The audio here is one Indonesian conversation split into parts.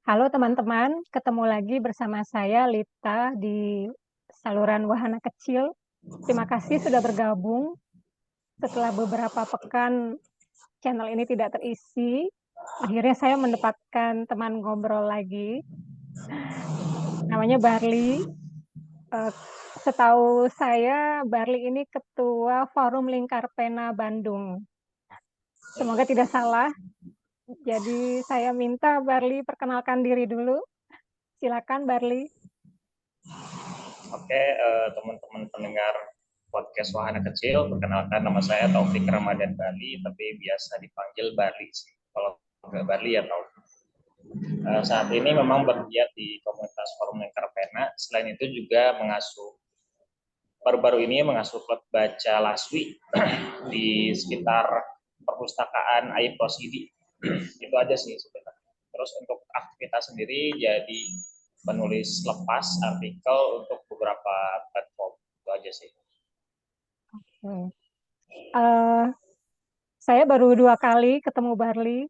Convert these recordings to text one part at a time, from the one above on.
Halo teman-teman, ketemu lagi bersama saya Lita di saluran Wahana Kecil. Terima kasih sudah bergabung. Setelah beberapa pekan channel ini tidak terisi, akhirnya saya mendapatkan teman ngobrol lagi. Namanya Barli. Eh, Setahu saya, Barli ini Ketua Forum Lingkar Pena Bandung. Semoga tidak salah. Jadi saya minta Barli perkenalkan diri dulu. Silakan Barli. Oke, teman-teman pendengar podcast Wahana Kecil, perkenalkan nama saya Taufik Ramadan Bali, tapi biasa dipanggil Bali sih. Kalau nggak Bali ya Taufik. Saat ini memang bergiat di komunitas Forum Lingkar Pena. Selain itu juga baru-baru ini mengasuh klub baca Laswi di sekitar perpustakaan Aib Rosidi. Itu aja sih sebenarnya. Terus untuk aktivitas sendiri jadi penulis lepas artikel untuk beberapa platform. Itu aja sih. Uh, saya baru 2 kali ketemu Barli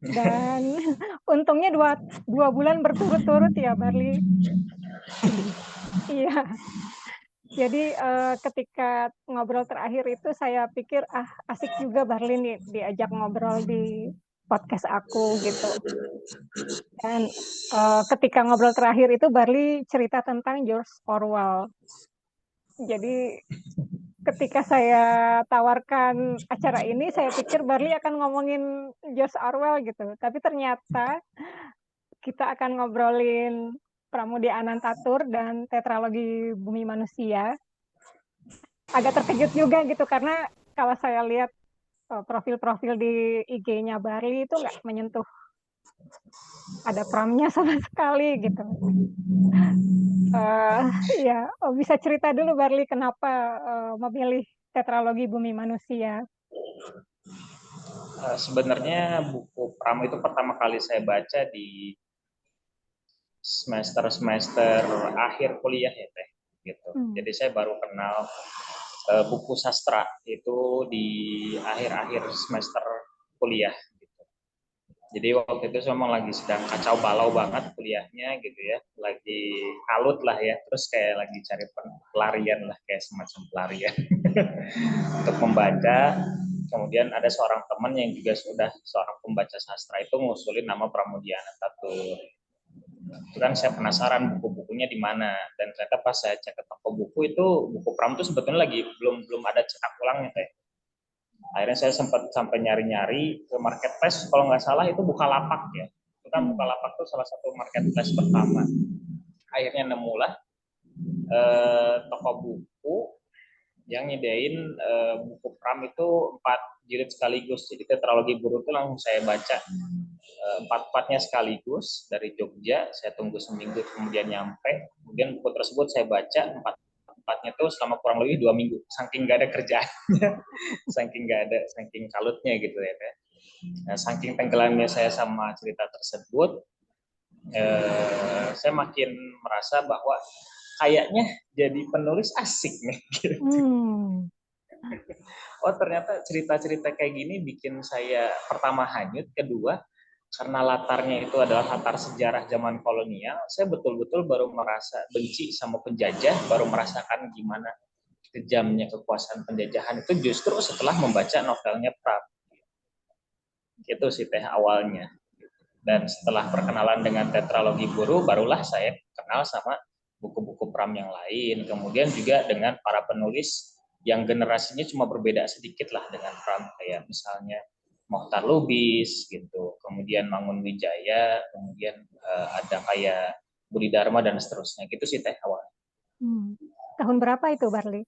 dan untungnya dua bulan berturut-turut ya Barli. Iya. Jadi ketika ngobrol terakhir itu saya pikir asik juga Barli nih diajak ngobrol di podcast aku gitu. Dan ketika ngobrol terakhir itu Barli cerita tentang George Orwell. Jadi ketika saya tawarkan acara ini, saya pikir Barli akan ngomongin George Orwell gitu. Tapi ternyata kita akan ngobrolin Pramudia Anantatur dan tetralogi Bumi Manusia. Agak terkejut juga gitu, karena kalau saya lihat profil-profil di IG-nya Barli itu nggak menyentuh ada pramnya sama sekali gitu. Uh, ya, bisa cerita dulu Barli kenapa memilih tetralogi Bumi Manusia? Sebenarnya buku Pram itu pertama kali saya baca di semester akhir kuliah ya teh gitu. Jadi saya baru kenal buku sastra itu di akhir-akhir semester kuliah gitu. Jadi waktu itu saya memang lagi sedang kacau balau banget kuliahnya gitu ya, lagi kalut lah ya, terus kayak lagi cari pelarian lah, kayak semacam pelarian untuk membaca. Kemudian ada seorang teman yang juga sudah seorang pembaca sastra itu ngusulin nama Pramudia Anantatur. Itu kan saya penasaran buku-bukunya di mana, dan ternyata pas saya cek ke toko buku itu buku Pram itu sebetulnya lagi belum ada cetak ulangnya teh. Akhirnya saya sempat sampai nyari-nyari ke marketplace, kalau nggak salah itu Bukalapak ya. Itu kan Bukalapak itu salah satu marketplace pertama. Akhirnya nemulah toko buku yang nyedain buku Pram itu 4 jilid sekaligus. Jadi tetralogi buru itu langsung saya baca 4-4-nya sekaligus dari Jogja. Saya tunggu seminggu kemudian nyampe. Kemudian buku tersebut saya baca 4-4-nya itu selama kurang lebih 2 minggu. Saking nggak ada kerjaannya, saking kalutnya gitu ya. Nah, saking tenggelamnya saya sama cerita tersebut, saya makin merasa bahwa kayaknya jadi penulis asik nih. Gitu. Oh ternyata cerita-cerita kayak gini bikin saya pertama hanyut, kedua karena latarnya itu adalah latar sejarah zaman kolonial, saya betul-betul baru merasa benci sama penjajah, baru merasakan gimana kejamnya kekuasaan penjajahan itu justru setelah membaca novelnya Pram. Itu sih teh awalnya. Dan setelah perkenalan dengan tetralogi buru, barulah saya kenal sama buku-buku Pram yang lain. Kemudian juga dengan para penulis yang generasinya cuma berbeda sedikit lah dengan Pram, kayak misalnya Mohtar Lubis gitu, kemudian Mangun Wijaya, kemudian ada kayak Budi Dharma dan seterusnya. Gitu sih teh awal. Tahun berapa itu Barli?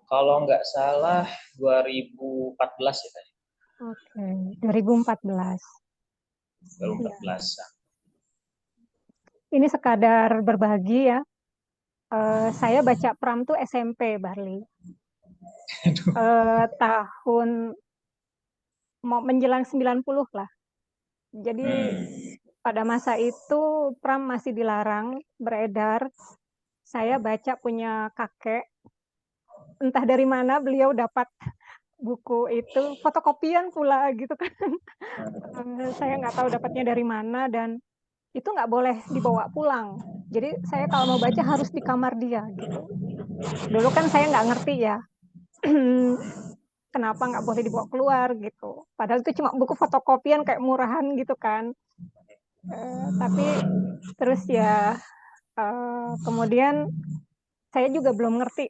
Kalau nggak salah 2014 ya teh. Oke, 2014. 2014. Ya. Ini sekadar berbagi ya. Saya baca Pram tuh SMP Barli. Tahun mau menjelang 90 lah. Jadi pada masa itu Pram masih dilarang beredar. Saya baca punya kakek. Entah dari mana beliau dapat buku itu fotokopian pula gitu kan. Saya nggak tahu dapatnya dari mana, dan itu nggak boleh dibawa pulang. Jadi saya kalau mau baca harus di kamar dia gitu. Dulu kan saya nggak ngerti ya, kenapa nggak boleh dibawa keluar gitu. Padahal itu cuma buku fotokopian kayak murahan gitu kan. Tapi terus ya kemudian saya juga belum ngerti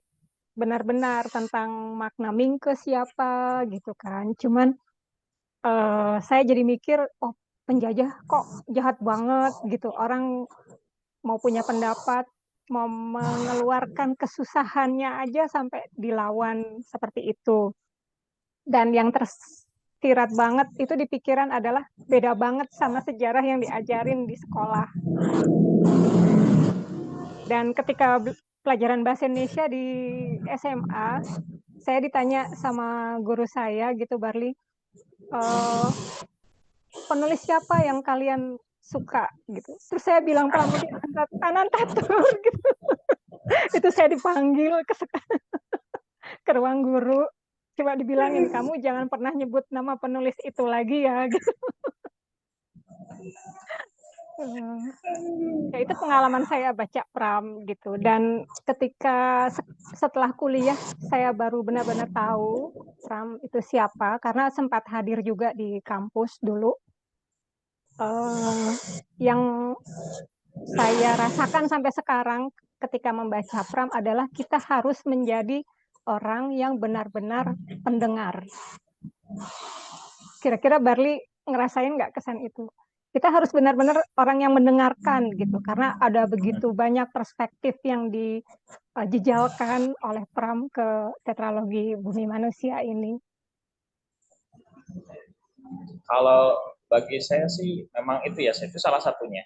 benar-benar tentang makna Mingke siapa gitu kan. Cuman saya jadi mikir, oh penjajah kok jahat banget gitu. Orang mau punya pendapat, mau mengeluarkan kesusahannya aja sampai dilawan seperti itu. Dan yang tersirat banget itu di pikiran adalah beda banget sama sejarah yang diajarin di sekolah. Dan ketika pelajaran bahasa Indonesia di SMA, saya ditanya sama guru saya gitu, Barli, penulis siapa yang kalian suka gitu. Terus saya bilang pramudi Anantatur gitu. Itu saya dipanggil ke ruang guru, coba dibilangin kamu jangan pernah nyebut nama penulis itu lagi ya gitu. Ya itu pengalaman saya baca Pram gitu. Dan ketika setelah kuliah saya baru benar-benar tahu Pram itu siapa, karena sempat hadir juga di kampus dulu. Yang saya rasakan sampai sekarang ketika membaca Pram adalah kita harus menjadi orang yang benar-benar pendengar. Kira-kira Barli ngerasain nggak kesan itu? Kita harus benar-benar orang yang mendengarkan gitu, karena ada begitu banyak perspektif yang dijejalkan oleh Pram ke tetralogi Bumi Manusia ini. Kalau bagi saya sih memang itu ya, itu salah satunya.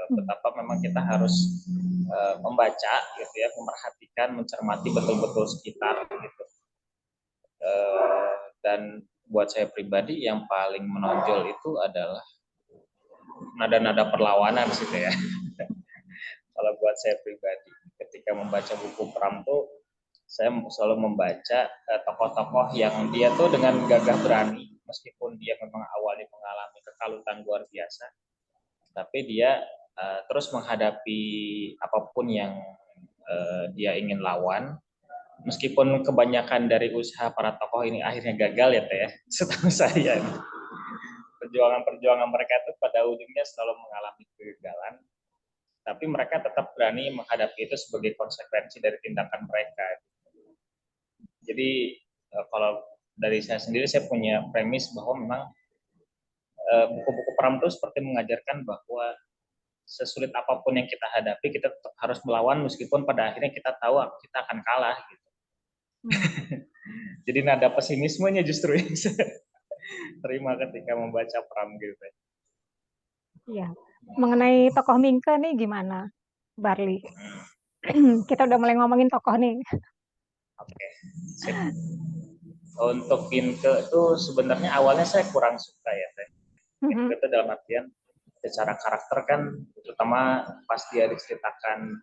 Betapa memang kita harus membaca gitu ya, memerhatikan, mencermati betul-betul sekitar gitu. Dan buat saya pribadi yang paling menonjol itu adalah nada-nada perlawanan gitu ya. Kalau buat saya pribadi, ketika membaca buku Pram tuh, saya selalu membaca tokoh-tokoh yang dia tuh dengan gagah berani, meskipun dia memang awalnya mengalami kekalutan luar biasa, tapi dia terus menghadapi apapun yang dia ingin lawan, meskipun kebanyakan dari usaha para tokoh ini akhirnya gagal ya Teh, setahu saya. Perjuangan-perjuangan mereka itu pada ujungnya selalu mengalami kegagalan, tapi mereka tetap berani menghadapi itu sebagai konsekuensi dari tindakan mereka. Jadi kalau dari saya sendiri, saya punya premis bahwa memang buku-buku Pram itu seperti mengajarkan bahwa sesulit apapun yang kita hadapi, kita tetap harus melawan meskipun pada akhirnya kita tahu kita akan kalah gitu. Jadi nada pesimismenya justru yang saya terima ketika membaca Pram gitu. Iya. Mengenai tokoh Mingke nih gimana, Barli? Kita udah mulai ngomongin tokoh nih. Oke. Untuk Mingke itu sebenarnya awalnya saya kurang suka ya Teh. Mingke itu dalam artian secara karakter kan, terutama pas dia diceritakan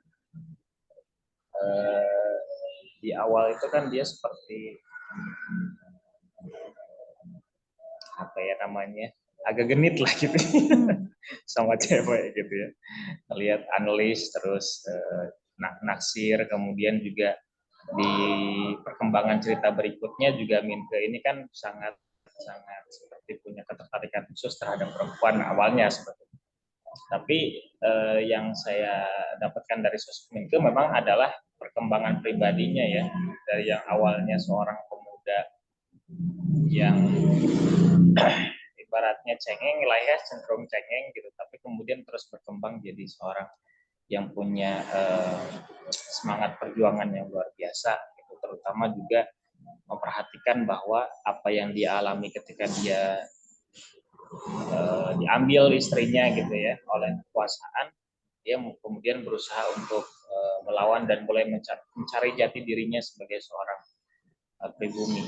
di awal itu kan dia seperti apa ya namanya, agak genit lah gitu sama cewek gitu ya. Lihat analis terus naksir, kemudian juga di perkembangan cerita berikutnya juga Mingke ini kan sangat seperti punya ketertarikan khusus terhadap perempuan awalnya seperti itu. Tapi yang saya dapatkan dari sosok Mingke memang adalah perkembangan pribadinya ya, dari yang awalnya seorang pemuda yang ibaratnya cengeng lah ya, cenderung cengeng gitu, tapi kemudian terus berkembang jadi seorang yang punya semangat perjuangan yang luar biasa gitu, terutama juga memperhatikan bahwa apa yang dia alami ketika dia diambil istrinya gitu ya oleh kekuasaan, dia kemudian berusaha untuk melawan dan mulai mencari jati dirinya sebagai seorang pribumi.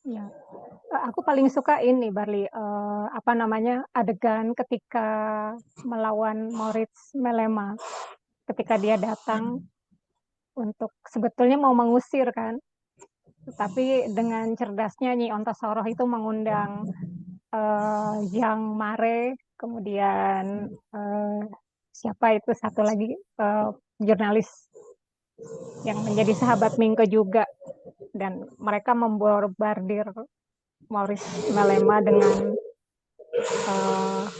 Ya, aku paling suka ini Barli, apa namanya, adegan ketika melawan Moritz Melema, ketika dia datang untuk sebetulnya mau mengusir kan. Tapi dengan cerdasnya Nyi Ontosoroh itu mengundang Yang Mare, kemudian siapa itu satu lagi jurnalis yang menjadi sahabat Mingke juga, dan mereka membombardir Maurice Melema dengan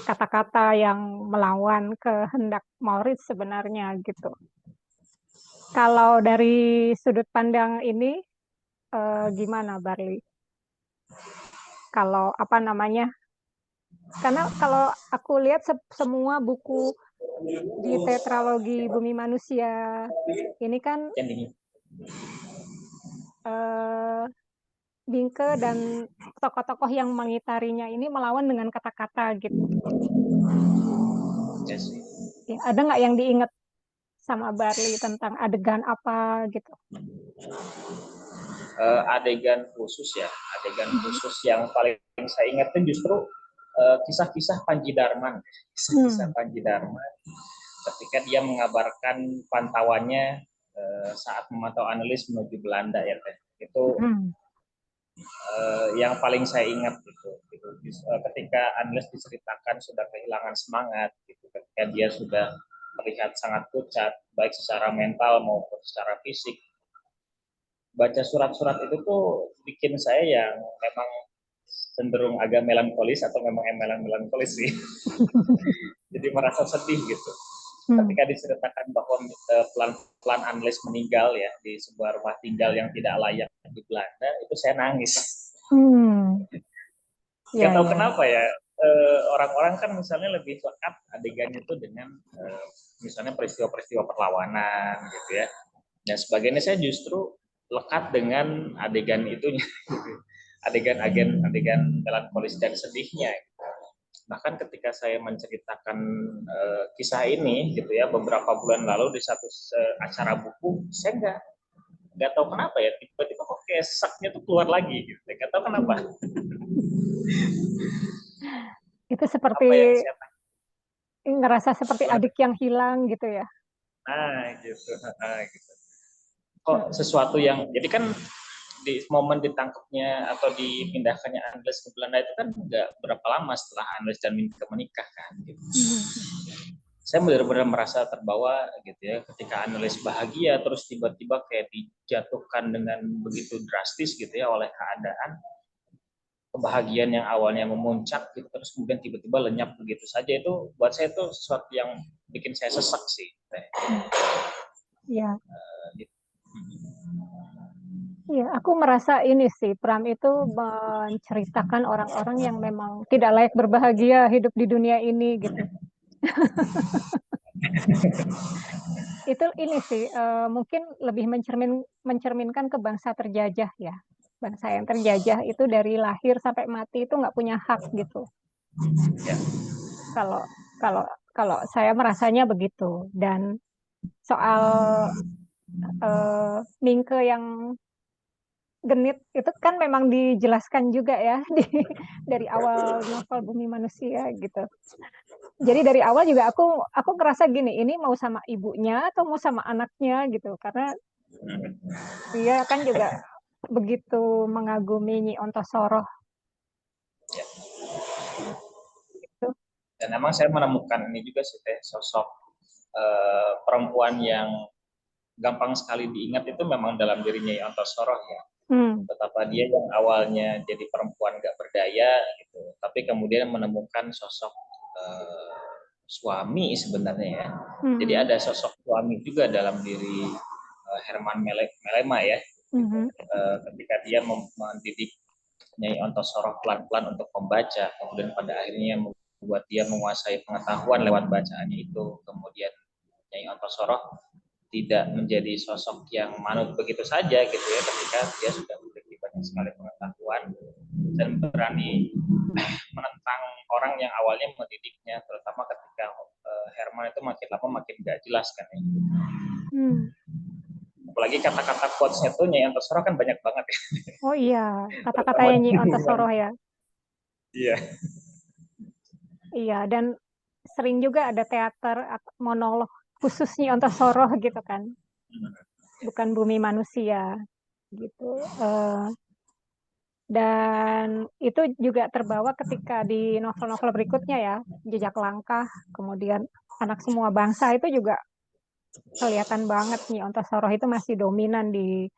kata-kata yang melawan kehendak Maurice sebenarnya gitu. Kalau dari sudut pandang ini gimana Barli? Kalau apa namanya? Karena kalau aku lihat semua buku di tetralogi Bumi Manusia ini kan Bingke dan tokoh-tokoh yang mengitarinya ini melawan dengan kata-kata gitu. Ya, ada nggak yang diingat sama Barli tentang adegan apa gitu? Adegan khusus ya, adegan khusus yang paling saya ingat itu justru kisah-kisah Panji Darman, kisah-kisah Panji Darman ketika dia mengabarkan pantauannya saat memantau analis menuju Belanda ya teh. Itu yang paling saya ingat gitu. Ketika analis diceritakan sudah kehilangan semangat gitu, ketika dia sudah terlihat sangat pucat baik secara mental maupun secara fisik. Baca surat-surat itu tuh bikin saya yang memang cenderung agak melankolis atau memang melankolis sih. Jadi merasa sedih gitu. Ketika diceritakan bahwa pelan-pelan analis meninggal ya di sebuah rumah tinggal yang tidak layak di Belanda, itu saya nangis. Gak tahu kenapa ya, orang-orang kan misalnya lebih lekat adegan itu dengan misalnya peristiwa-peristiwa perlawanan gitu ya. Dan sebagainya, saya justru lekat dengan adegan itunya, adegan melankolis dan sedihnya. Bahkan ketika saya menceritakan kisah ini gitu ya beberapa bulan lalu di satu acara buku, saya nggak tahu kenapa ya tiba-tiba kok kayak sesaknya tuh keluar lagi gitu, nggak tahu kenapa. Itu seperti ngerasa seperti adik yang hilang gitu ya. Gitu. Kok sesuatu yang, jadi kan di momen ditangkapnya atau dipindahkannya Andes ke Belanda itu kan nggak berapa lama setelah Andes dan Minke menikah kan gitu. Saya benar-benar merasa terbawa gitu ya ketika Andes bahagia terus tiba-tiba kayak dijatuhkan dengan begitu drastis gitu ya oleh keadaan. Kebahagiaan yang awalnya memuncak gitu, terus kemudian tiba-tiba lenyap begitu saja, itu buat saya itu sesuatu yang bikin saya sesak sih. Iya. Iya, aku merasa ini sih, Pram itu menceritakan orang-orang yang memang tidak layak berbahagia hidup di dunia ini gitu. Itu ini sih, mungkin lebih mencerminkan ke bangsa terjajah ya. Bangsa yang terjajah itu dari lahir sampai mati itu nggak punya hak gitu. Kalau kalau kalau saya merasanya begitu. Dan soal Mingke yang genit itu kan memang dijelaskan juga ya dari awal novel Bumi Manusia gitu. Jadi dari awal juga aku ngerasa gini, ini mau sama ibunya atau mau sama anaknya gitu, karena dia kan juga begitu mengagumi Nyi Ontosoroh. Gitu. Dan memang saya menemukan ini juga sih teh, sosok perempuan yang gampang sekali diingat itu memang dalam dirinya Nyi Ontosoroh ya. Betapa dia yang awalnya jadi perempuan gak berdaya gitu, tapi kemudian menemukan sosok suami sebenarnya ya. Jadi ada sosok suami juga dalam diri Herman Melema ya. Ketika dia mendidik Nyai Ontosoroh pelan-pelan untuk membaca, kemudian pada akhirnya membuat dia menguasai pengetahuan lewat bacaannya itu. Kemudian Nyai Ontosoroh tidak menjadi sosok yang manut begitu saja gitu ya, ketika dia sudah memiliki banyak sekali pengetahuan dan berani menentang orang yang awalnya mendidiknya, terutama ketika Herman itu makin lama makin gak jelas kan ya. Apalagi kata-kata quotes-nya tuh Nyai Ontosoroh kan banyak banget ya. Oh iya, kata-katanya Nyi Ontosoroh ya. Iya. Iya, dan sering juga ada teater atau monolog khusus Nyi Ontosoroh gitu kan. bukan bumi manusia gitu. Dan itu juga terbawa ketika di novel-novel berikutnya ya, Jejak Langkah, kemudian Anak Semua Bangsa itu juga kelihatan banget nih Ontosoroh itu masih dominan di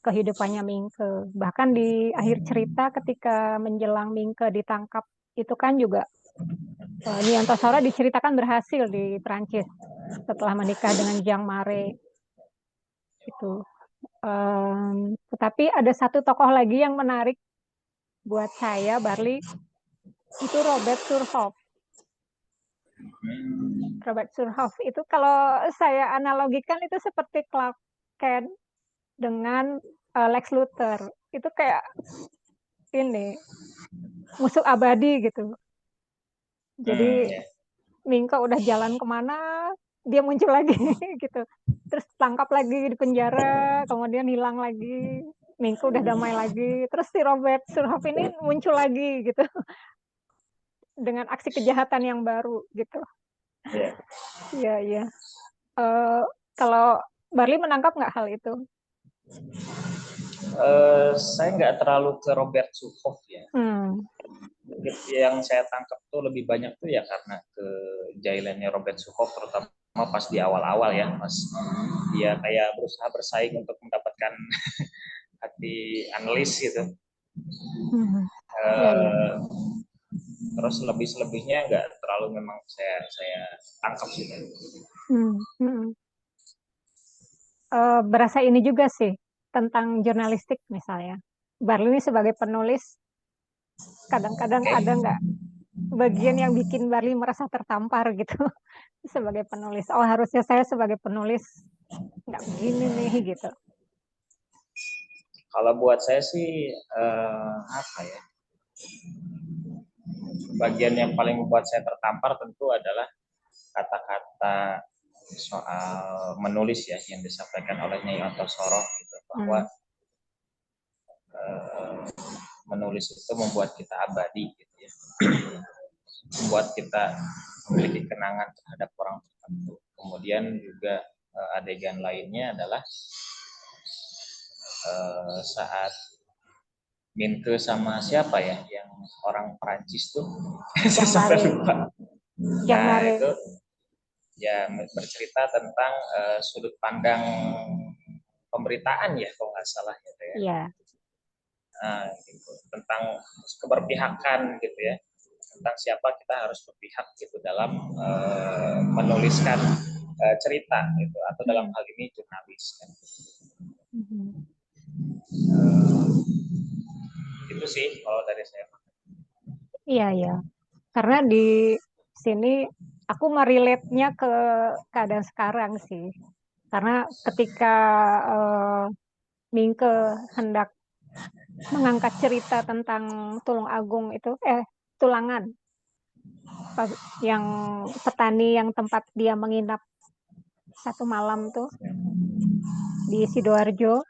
kehidupannya Mingke. Bahkan di akhir cerita ketika menjelang Mingke ditangkap itu kan juga Nyi Ontosoro diceritakan berhasil di Perancis setelah menikah dengan Jean Marais itu. Tetapi ada satu tokoh lagi yang menarik buat saya, Barli, itu Robert Surhoff. Robert Surhoff itu kalau saya analogikan itu seperti Clark Kent dengan Lex Luthor. Itu kayak ini musuh abadi gitu. Jadi Mingke udah jalan kemana, dia muncul lagi gitu. Terus tangkap lagi di penjara, kemudian hilang lagi. Mingke udah damai lagi. Terus si Robert Surhoff ini muncul lagi gitu. Dengan aksi kejahatan yang baru gitu. Iya, iya. Kalau Barli menangkap nggak hal itu? Saya nggak terlalu ke Robert Surhoff ya. Yang saya tangkap tuh lebih banyak tuh ya karena kejailannya Robert Surhoff, terutama pas di awal-awal ya, pas dia kayak berusaha bersaing untuk mendapatkan hati analis gitu. Terus lebih-selebihnya nggak terlalu memang saya tangkap sih. Berasa ini juga sih tentang jurnalistik misalnya. Barli ini sebagai penulis kadang-kadang ada nggak bagian yang bikin Barli merasa tertampar gitu sebagai penulis. Oh harusnya saya sebagai penulis nggak begini nih gitu. Kalau buat saya sih apa ya? Bagian yang paling membuat saya tertampar tentu adalah kata-kata soal menulis ya yang disampaikan oleh Nyai Ontosoroh gitu, bahwa menulis itu membuat kita abadi gitu ya. Membuat kita memiliki kenangan terhadap orang tertentu. Kemudian juga adegan lainnya adalah saat Mingke sama siapa ya yang orang Perancis tuh saya sampai lupa. Nah itu ya bercerita tentang sudut pandang pemberitaan ya kalau nggak salah gitu ya. Iya. Gitu. Tentang keberpihakan gitu ya, tentang siapa kita harus berpihak gitu dalam menuliskan cerita gitu, atau dalam hal ini jurnalis kan. Itu sih kalau dari saya. Iya, iya. Karena di sini aku merelate-nya ke keadaan sekarang sih. Karena ketika Mingke hendak mengangkat cerita tentang Tulung Agung itu, Tulangan, yang petani yang tempat dia menginap satu malam tuh di Sidoarjo,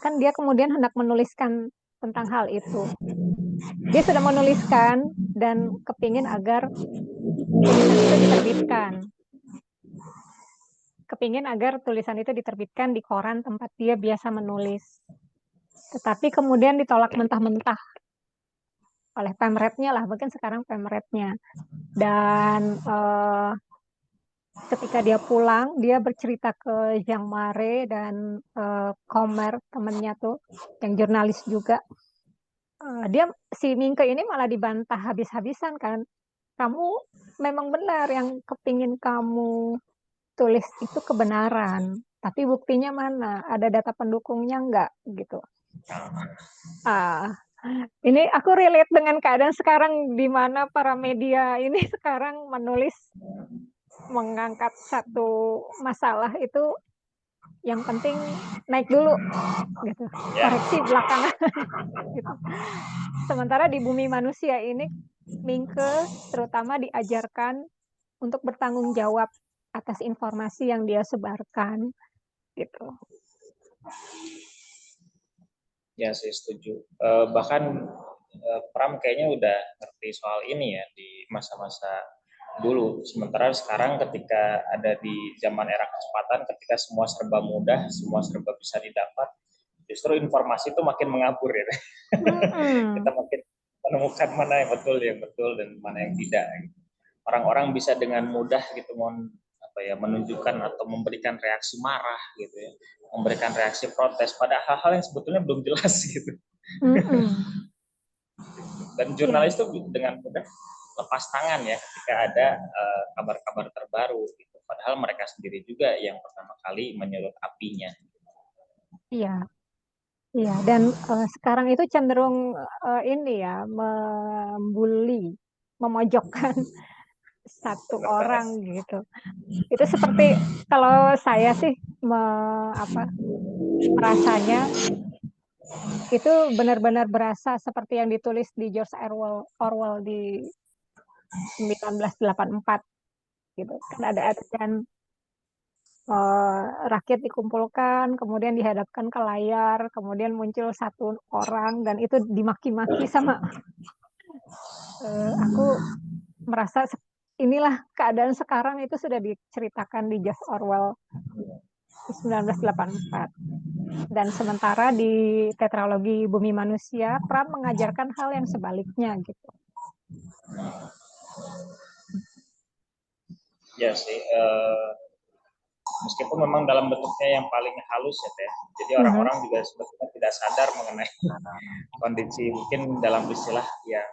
kan dia kemudian hendak menuliskan tentang hal itu. Dia sudah menuliskan dan kepingin agar tulisan itu diterbitkan. Kepingin agar tulisan itu diterbitkan di koran tempat dia biasa menulis. Tetapi kemudian ditolak mentah-mentah oleh Pemretnya lah, mungkin sekarang Pemretnya. Dan ketika dia pulang, dia bercerita ke Jean Marais dan Komer, temennya tuh, yang jurnalis juga. Si Mingke ini malah dibantah habis-habisan kan. Kamu memang benar yang kepingin kamu tulis itu kebenaran. Tapi buktinya mana? Ada data pendukungnya enggak? Gitu. Ini aku relate dengan keadaan sekarang di mana para media ini sekarang menulis, mengangkat satu masalah itu yang penting naik dulu gitu, koreksi belakangan gitu. Sementara di bumi manusia ini Mingke terutama diajarkan untuk bertanggung jawab atas informasi yang dia sebarkan gitu. Ya saya setuju. Bahkan Pram kayaknya udah ngerti soal ini ya di masa-masa dulu. Sementara sekarang ketika ada di zaman era kecepatan, ketika semua serba mudah, semua serba bisa didapat, justru informasi itu makin mengabur ya. Kita makin menemukan mana yang betul dan mana yang tidak. Orang-orang bisa dengan mudah gitu menunjukkan atau memberikan reaksi marah gitu ya, memberikan reaksi protes pada hal-hal yang sebetulnya belum jelas gitu. Dan jurnalis itu dengan mudah lepas tangan ya ketika ada kabar-kabar terbaru gitu. Padahal mereka sendiri juga yang pertama kali menyulut apinya. Iya, iya. Dan sekarang itu cenderung ini ya membuli, memojokkan satu orang gitu. Itu seperti kalau saya sih merasanya itu benar-benar berasa seperti yang ditulis di George Orwell di 1984 gitu. Kan ada adegan rakyat dikumpulkan, kemudian dihadapkan ke layar, kemudian muncul satu orang dan itu dimaki-maki sama aku merasa inilah keadaan sekarang itu sudah diceritakan di George Orwell 1984. Dan sementara di tetralogi Bumi Manusia, Pram mengajarkan hal yang sebaliknya gitu. Ya sih, meskipun memang dalam bentuknya yang paling halus ya Teh. Jadi orang-orang juga sebetulnya tidak sadar mengenai kondisi mungkin dalam istilah yang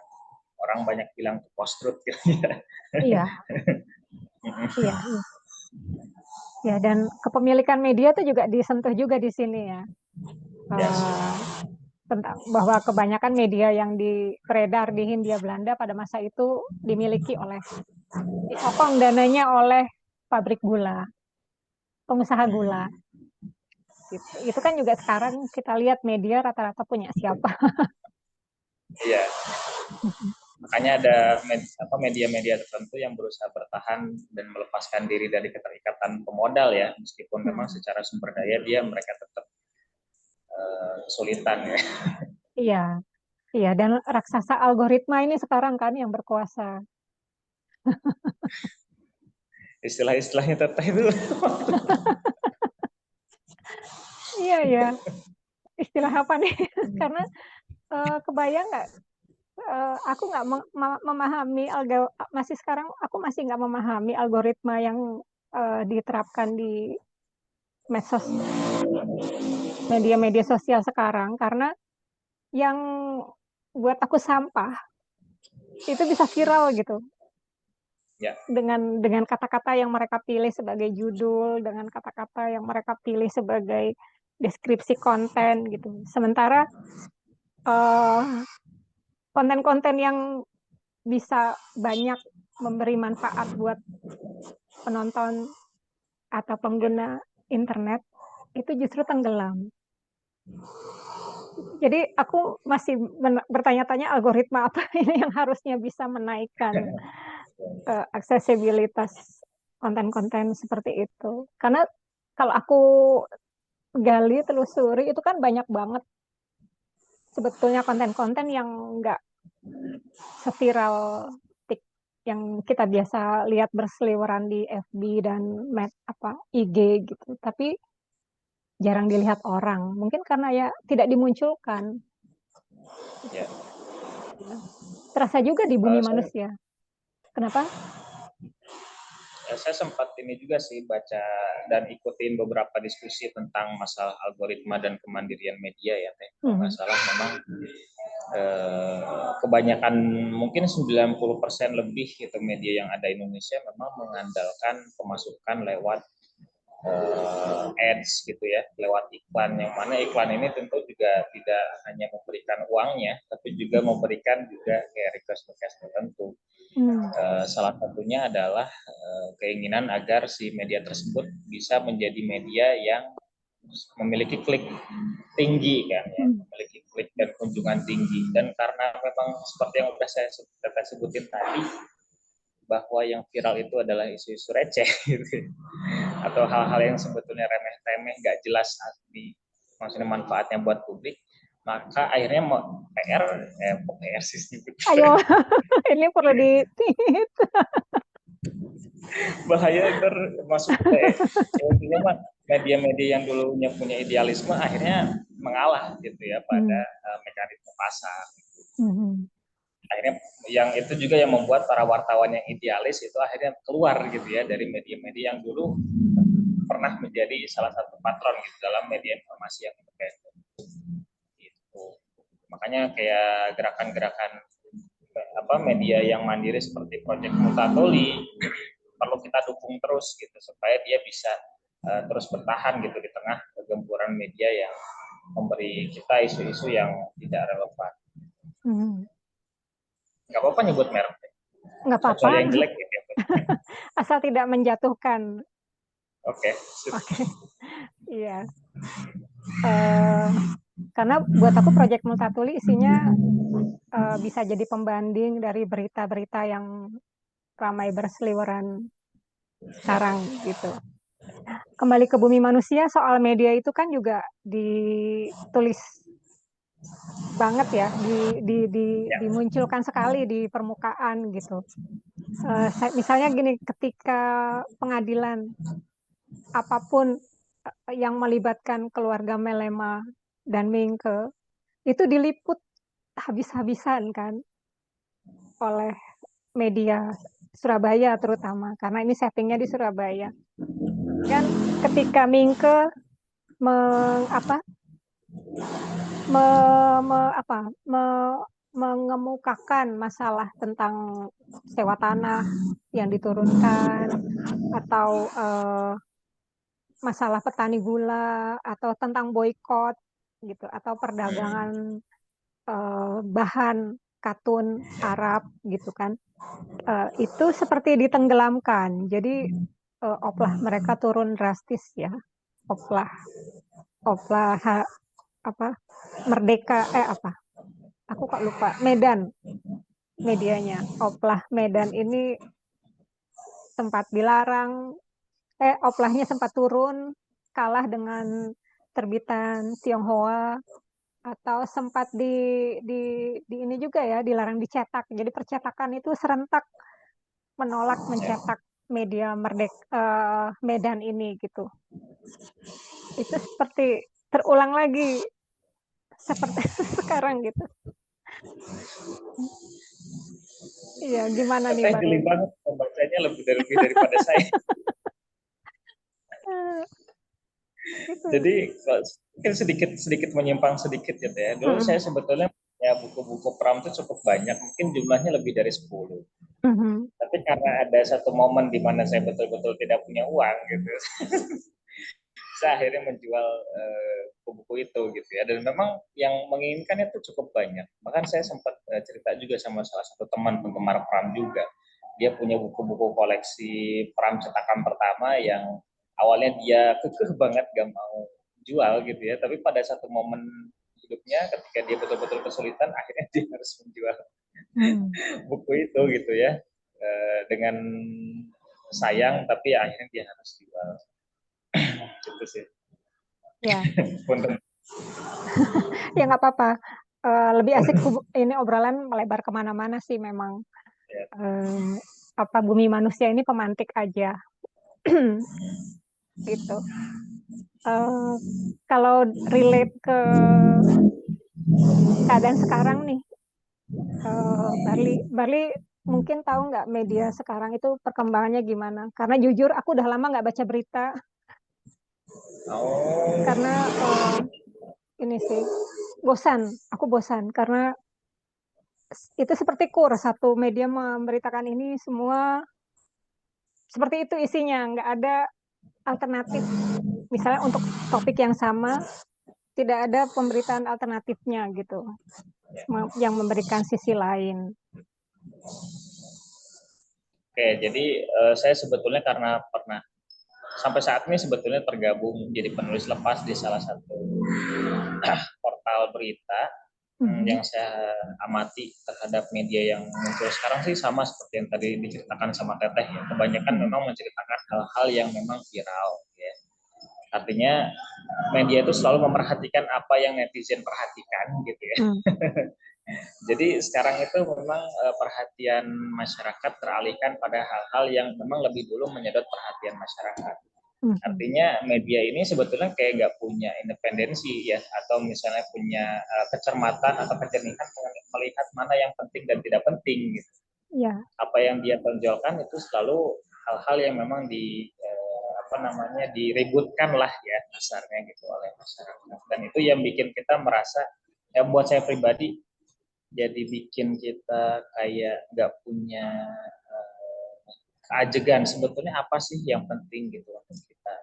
orang banyak bilang post-truth gitu ya. Iya. Iya. Ya, dan kepemilikan media itu juga disentuh juga di sini ya. Tentang bahwa kebanyakan media yang beredar di Hindia Belanda pada masa itu dimiliki disokong dananya oleh pabrik gula, pengusaha gula. Gitu. Itu kan juga sekarang kita lihat media rata-rata punya siapa. Iya. Makanya ada media-media tertentu yang berusaha bertahan dan melepaskan diri dari keterikatan pemodal ya, meskipun memang secara sumber daya mereka tetap kesulitan ya. Iya, iya, dan raksasa algoritma ini sekarang kan yang berkuasa. Istilah-istilahnya teteh itu. Iya ya, istilah apa nih? Karena kebayang nggak? Aku nggak memahami aku masih nggak memahami algoritma yang diterapkan di media-media sosial sekarang karena yang buat aku sampah itu bisa viral gitu. Ya. Dengan kata-kata yang mereka pilih sebagai judul, dengan kata-kata yang mereka pilih sebagai deskripsi konten gitu. Sementara konten-konten yang bisa banyak memberi manfaat buat penonton atau pengguna internet itu justru tenggelam. Jadi aku masih bertanya-tanya algoritma apa ini yang harusnya bisa menaikkan aksesibilitas konten-konten seperti itu. Karena kalau aku gali, telusuri, itu kan banyak banget sebetulnya konten-konten yang nggak seviral yang kita biasa lihat berseliweran di FB dan IG gitu. Tapi jarang dilihat orang. Mungkin karena ya tidak dimunculkan. Ya. Terasa juga di Bumi Manusia. Kenapa? Saya sempat ini juga sih baca dan ikutin beberapa diskusi tentang masalah algoritma dan kemandirian media ya Teh. Kalau nggak salah memang kebanyakan mungkin 90% lebih gitu media yang ada di Indonesia memang mengandalkan pemasukan lewat ads gitu ya, lewat iklan, yang mana iklan ini tentu juga tidak hanya memberikan uangnya tapi juga memberikan juga kayak request tertentu. Salah satunya adalah keinginan agar si media tersebut bisa menjadi media yang memiliki klik tinggi kan ya, memiliki klik dan kunjungan tinggi. Dan karena memang seperti yang sudah saya sebutin tadi, bahwa yang viral itu adalah isu-isu receh gitu, atau hal-hal yang sebetulnya remeh-temeh, nggak jelas maksudnya manfaatnya buat publik, maka akhirnya PR sih. Ayo, ini perlu bahaya ntar masuk ke intinya mah media-media yang dulunya punya idealisme akhirnya mengalah gitu ya pada mekanisme pasar. Akhirnya yang itu juga yang membuat para wartawan yang idealis itu akhirnya keluar gitu ya dari media-media yang dulu pernah menjadi salah satu patron gitu dalam media informasi yang independen. Gitu. Makanya kayak gerakan-gerakan media yang mandiri seperti Project Multatuli perlu kita dukung terus gitu supaya dia bisa terus bertahan gitu di tengah gempuran media yang memberi kita isu-isu yang tidak relevan. Nggak apa-apa nyebut merek. Nggak apa-apa. Soal yang jelek gitu ya. Asal tidak menjatuhkan. Oke. Iya. Karena buat aku Project Multatuli isinya bisa jadi pembanding dari berita-berita yang ramai berseliweran sekarang gitu. Kembali ke Bumi Manusia, soal media itu kan juga ditulis banget ya, dimunculkan sekali di permukaan gitu. Misalnya gini, ketika pengadilan apapun yang melibatkan keluarga Melema dan Mingke itu diliput habis-habisan kan oleh media Surabaya terutama karena ini settingnya di Surabaya. Dan ketika Mingke mengemukakan masalah tentang sewa tanah yang diturunkan atau masalah petani gula atau tentang boykot gitu atau perdagangan bahan katun Arab gitu kan, itu seperti ditenggelamkan. Jadi oplah mereka turun drastis ya, oplah Merdeka aku kok lupa, Medan medianya, oplah Medan ini sempat dilarang, oplahnya sempat turun, kalah dengan terbitan Tionghoa, atau sempat di ini juga ya, dilarang dicetak. Jadi percetakan itu serentak menolak mencetak media Medan ini gitu. Itu seperti terulang lagi seperti sekarang gitu. Iya, gimana nih Bang? Geli banget membacanya lebih daripada saya. Jadi mungkin sedikit menyimpang sedikit gitu ya. Dulu saya sebetulnya ya buku-buku Pram itu cukup banyak, mungkin jumlahnya lebih dari 10. Tapi karena ada satu momen di mana saya betul-betul tidak punya uang gitu, saya akhirnya menjual buku-buku itu gitu ya. Dan memang yang menginginkan itu cukup banyak. Bahkan saya sempat cerita juga sama salah satu teman penggemar Pram juga. Dia punya buku-buku koleksi Pram cetakan pertama yang awalnya dia kekeh banget gak mau jual gitu ya. Tapi pada satu momen hidupnya ketika dia betul-betul kesulitan, akhirnya dia harus menjual buku itu gitu ya. Dengan sayang, tapi akhirnya dia harus jual. Gitu sih. Ya. Ya nggak apa-apa. Lebih asik ini obrolan melebar kemana-mana sih memang. Bumi manusia ini pemantik aja. Gitu. Kalau relate ke keadaan sekarang nih, Barli mungkin tahu nggak media sekarang itu perkembangannya gimana? Karena jujur aku udah lama nggak baca berita. Karena ini sih aku bosan karena itu seperti satu media memberitakan ini semua seperti itu isinya, nggak ada alternatif. Misalnya untuk topik yang sama tidak ada pemberitaan alternatifnya gitu, yang memberikan sisi lain. Oke, jadi saya sebetulnya karena pernah sampai saat ini sebetulnya tergabung jadi penulis lepas di salah satu portal berita yang saya amati terhadap media yang muncul sekarang sih sama seperti yang tadi diceritakan sama Teteh ya. Kebanyakan memang menceritakan hal-hal yang memang viral ya. Artinya media itu selalu memperhatikan apa yang netizen perhatikan gitu ya. Jadi sekarang itu memang perhatian masyarakat teralihkan pada hal-hal yang memang lebih dulu menyedot perhatian masyarakat. Artinya media ini sebetulnya kayak nggak punya independensi ya, atau misalnya punya kecermatan atau kejernihan melihat mana yang penting dan tidak penting gitu. Ya. Apa yang dia tonjolkan itu selalu hal-hal yang memang diributkan lah ya dasarnya gitu oleh masyarakat. Dan itu yang bikin kita merasa, ya buat saya pribadi, jadi bikin kita kayak nggak punya keajegan sebetulnya apa sih yang penting gitu untuk kita,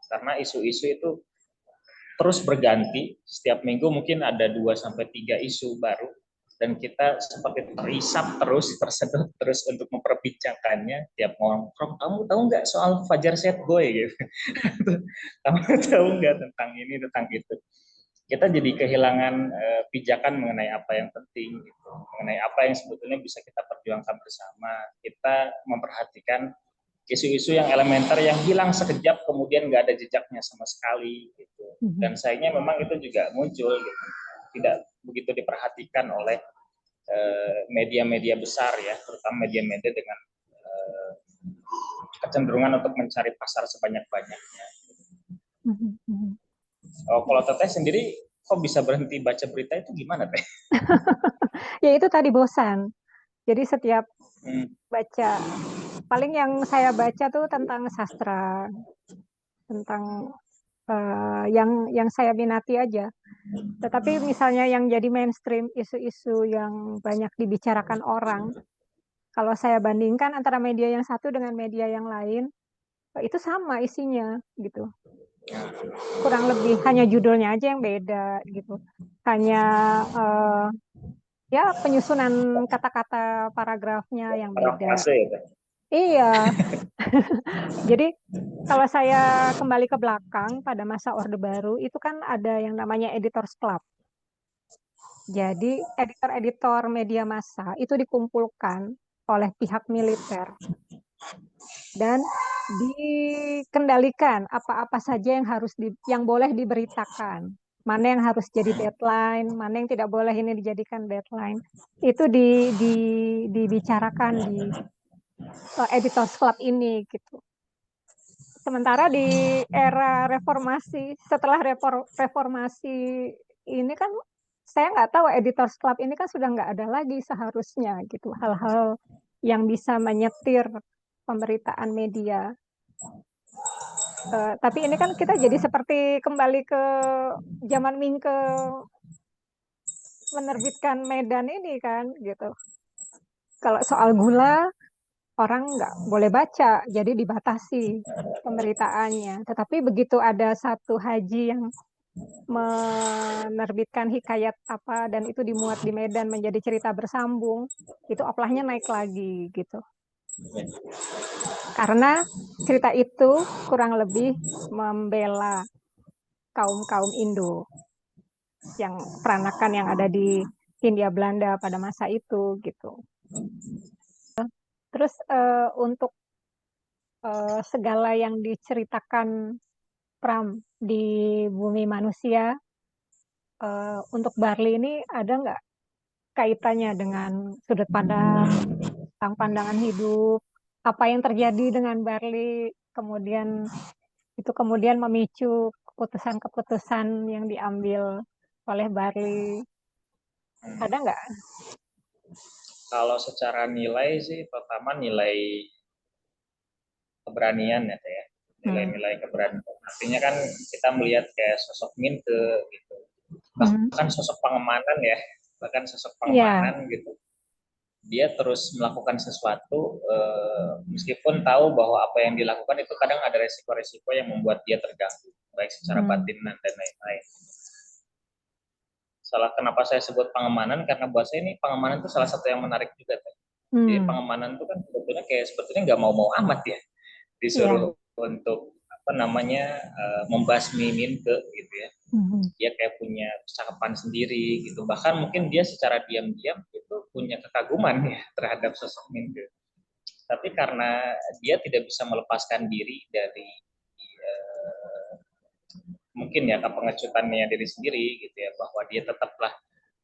karena isu-isu itu terus berganti, setiap minggu mungkin ada 2 sampai 3 isu baru, dan kita seperti terisap terus, tersedot terus untuk memperbincangkannya tiap nongkrong. Kamu tahu nggak soal Fajar Set Boy gitu? Kamu tahu nggak tentang ini, tentang itu? Kita jadi kehilangan pijakan mengenai apa yang penting, gitu, mengenai apa yang sebetulnya bisa kita perjuangkan bersama. Kita memperhatikan isu-isu yang elementer yang hilang sekejap kemudian nggak ada jejaknya sama sekali gitu. Dan sayangnya memang itu juga muncul gitu, tidak begitu diperhatikan oleh media-media besar ya, terutama media-media dengan kecenderungan untuk mencari pasar sebanyak-banyaknya. Oh, kalau Teteh sendiri kok bisa berhenti baca berita itu gimana Teh? Ya itu tadi bosan. Jadi setiap baca, paling yang saya baca tuh tentang sastra, tentang yang saya minati aja. Tetapi misalnya yang jadi mainstream, isu-isu yang banyak dibicarakan orang, kalau saya bandingkan antara media yang satu dengan media yang lain, itu sama isinya gitu. Kurang lebih hanya judulnya aja yang beda gitu. Hanya ya penyusunan kata-kata paragrafnya yang beda. Ya, Iya. Jadi kalau saya kembali ke belakang pada masa Orde Baru itu kan ada yang namanya Editors Club. Jadi editor-editor media massa itu dikumpulkan oleh pihak militer dan dikendalikan apa-apa saja yang boleh diberitakan. Mana yang harus jadi deadline, mana yang tidak boleh ini dijadikan deadline. Itu dibicarakan di Editors Club ini gitu. Sementara di era reformasi, setelah reformasi ini kan saya nggak tahu Editors Club ini kan sudah nggak ada lagi seharusnya gitu hal-hal yang bisa menyetir pemberitaan media. Tapi ini kan kita jadi seperti kembali ke zaman Mingke menerbitkan Medan ini kan gitu. Kalau soal gula orang nggak boleh baca, jadi dibatasi pemberitaannya. Tetapi begitu ada satu haji yang menerbitkan hikayat apa dan itu dimuat di Medan menjadi cerita bersambung, itu oplahnya naik lagi gitu. Karena cerita itu kurang lebih membela kaum-kaum Indo yang peranakan yang ada di Hindia Belanda pada masa itu gitu. Terus untuk segala yang diceritakan Pram di bumi manusia, untuk Barli ini ada nggak kaitannya dengan sudut pandang, tentang pandangan hidup, apa yang terjadi dengan Barli, kemudian itu kemudian memicu keputusan-keputusan yang diambil oleh Barli, ada nggak? Kalau secara nilai sih, pertama nilai keberanian ya, nilai-nilai keberanian. Artinya kan kita melihat kayak sosok Minte gitu, bahkan sosok pengemanan ya, bahkan sosok pengemanan gitu. Dia terus melakukan sesuatu meskipun tahu bahwa apa yang dilakukan itu kadang ada resiko-resiko yang membuat dia terganggu, baik secara batin dan lain-lain. Salah kenapa saya sebut pengemanan, karena buat saya ini pengemanan itu salah satu yang menarik juga. Jadi pengemanan itu kan sebetulnya nggak mau-mau amat ya, disuruh untuk membasmi Minte gitu ya. Dia kayak punya cakapan sendiri gitu, bahkan mungkin dia secara diam-diam itu punya kekaguman ya terhadap sosok Minte, tapi karena dia tidak bisa melepaskan diri dari mungkin ya kepengecutannya diri sendiri gitu ya, bahwa dia tetaplah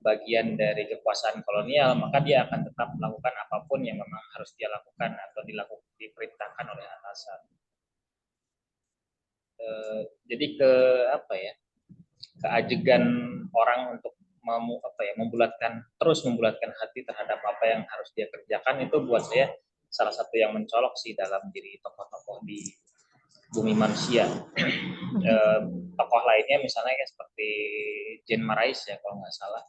bagian dari kekuasaan kolonial, maka dia akan tetap melakukan apapun yang memang harus dia lakukan atau diperintahkan oleh atasan. Jadi keajegan orang untuk membulatkan hati terhadap apa yang harus dia kerjakan, itu buat saya salah satu yang mencolok sih dalam diri tokoh-tokoh di Bumi Manusia. Tokoh lainnya misalnya seperti Jean Marais ya kalau nggak salah,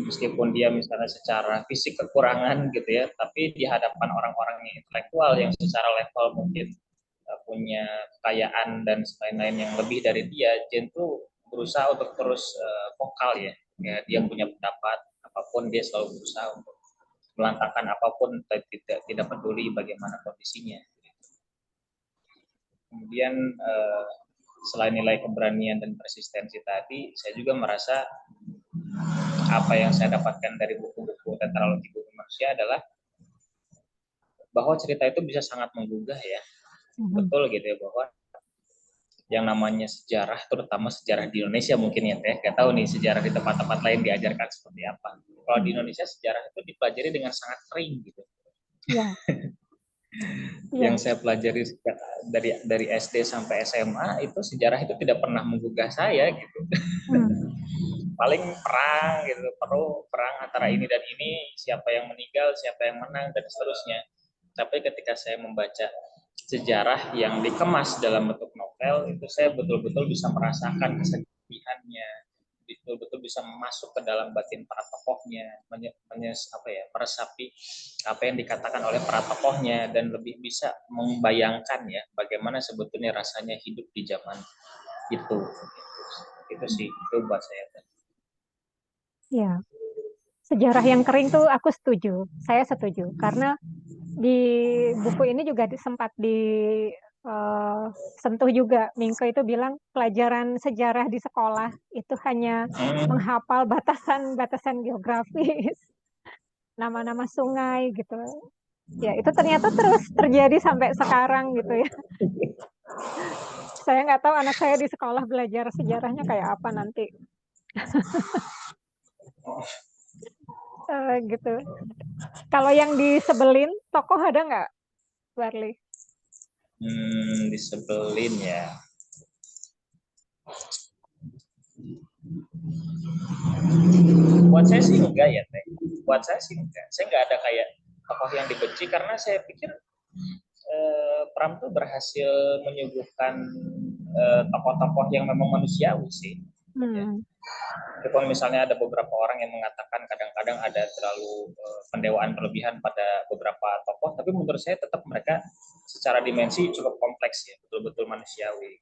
meskipun dia misalnya secara fisik kekurangan gitu ya, tapi di hadapan orang-orang yang intelektual yang secara level mungkin punya kekayaan dan lain-lain yang lebih dari dia, Jean tuh berusaha untuk terus vokal ya, dia punya pendapat apapun dia selalu berusaha untuk melantangkan apapun, tidak peduli bagaimana kondisinya. Kemudian selain nilai keberanian dan persistensi tadi, saya juga merasa apa yang saya dapatkan dari buku-buku tetralogi Bumi Manusia adalah bahwa cerita itu bisa sangat menggugah ya. Betul gitu ya, bahwa yang namanya sejarah, terutama sejarah di Indonesia mungkin ya Teh, nggak tahu nih sejarah di tempat-tempat lain diajarkan seperti apa. Kalau di Indonesia sejarah itu dipelajari dengan sangat kering gitu. Ya. Yang saya pelajari dari SD sampai SMA itu sejarah itu tidak pernah menggugah saya gitu. Paling perang gitu, perang antara ini dan ini, siapa yang meninggal, siapa yang menang dan seterusnya. Tapi ketika saya membaca sejarah yang dikemas dalam bentuk novel, itu saya betul-betul bisa merasakan kesedihannya, betul-betul bisa masuk ke dalam batin para tokohnya, meresapi apa yang dikatakan oleh para tokohnya, dan lebih bisa membayangkan ya bagaimana sebetulnya rasanya hidup di zaman itu. Itu sih, itu buat saya. Ya, sejarah yang kering tuh aku setuju, saya setuju, karena di buku ini juga sempat sentuh juga. Mingke itu bilang pelajaran sejarah di sekolah itu hanya menghafal batasan-batasan geografis, nama-nama sungai gitu. Ya itu ternyata terus terjadi sampai sekarang gitu ya. Saya nggak tahu anak saya di sekolah belajar sejarahnya kayak apa nanti. Gitu. Kalau yang disebelin, tokoh ada nggak, Barli? Disebelin ya. Buat saya sih enggak ya, Teh. Buat saya sih enggak. Saya nggak ada kayak tokoh yang dibenci, karena saya pikir Pram tuh berhasil menyuguhkan tokoh-tokoh yang memang manusiawi sih. Walaupun misalnya ada beberapa orang yang mengatakan kadang-kadang ada terlalu pendewaan berlebihan pada beberapa tokoh, tapi menurut saya tetap mereka secara dimensi cukup kompleks ya, betul-betul manusiawi.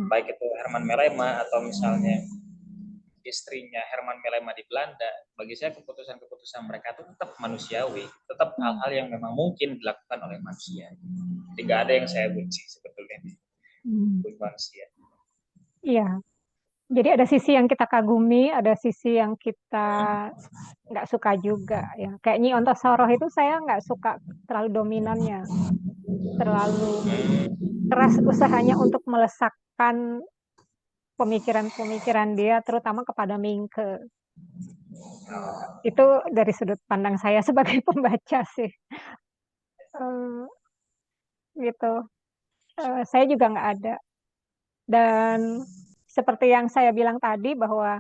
Baik itu Herman Melema atau misalnya istrinya Herman Melema di Belanda, bagi saya keputusan-keputusan mereka itu tetap manusiawi, tetap hal-hal yang memang mungkin dilakukan oleh manusia. Tidak ada yang saya benci sebetulnya di manusia. Iya. Jadi ada sisi yang kita kagumi, ada sisi yang kita nggak suka juga ya. Kayak Nyi Ontosoroh itu saya nggak suka terlalu dominannya, terlalu keras usahanya untuk melesatkan pemikiran-pemikiran dia, terutama kepada Mingke. Itu dari sudut pandang saya sebagai pembaca sih. Gitu. Saya juga nggak ada. Dan seperti yang saya bilang tadi bahwa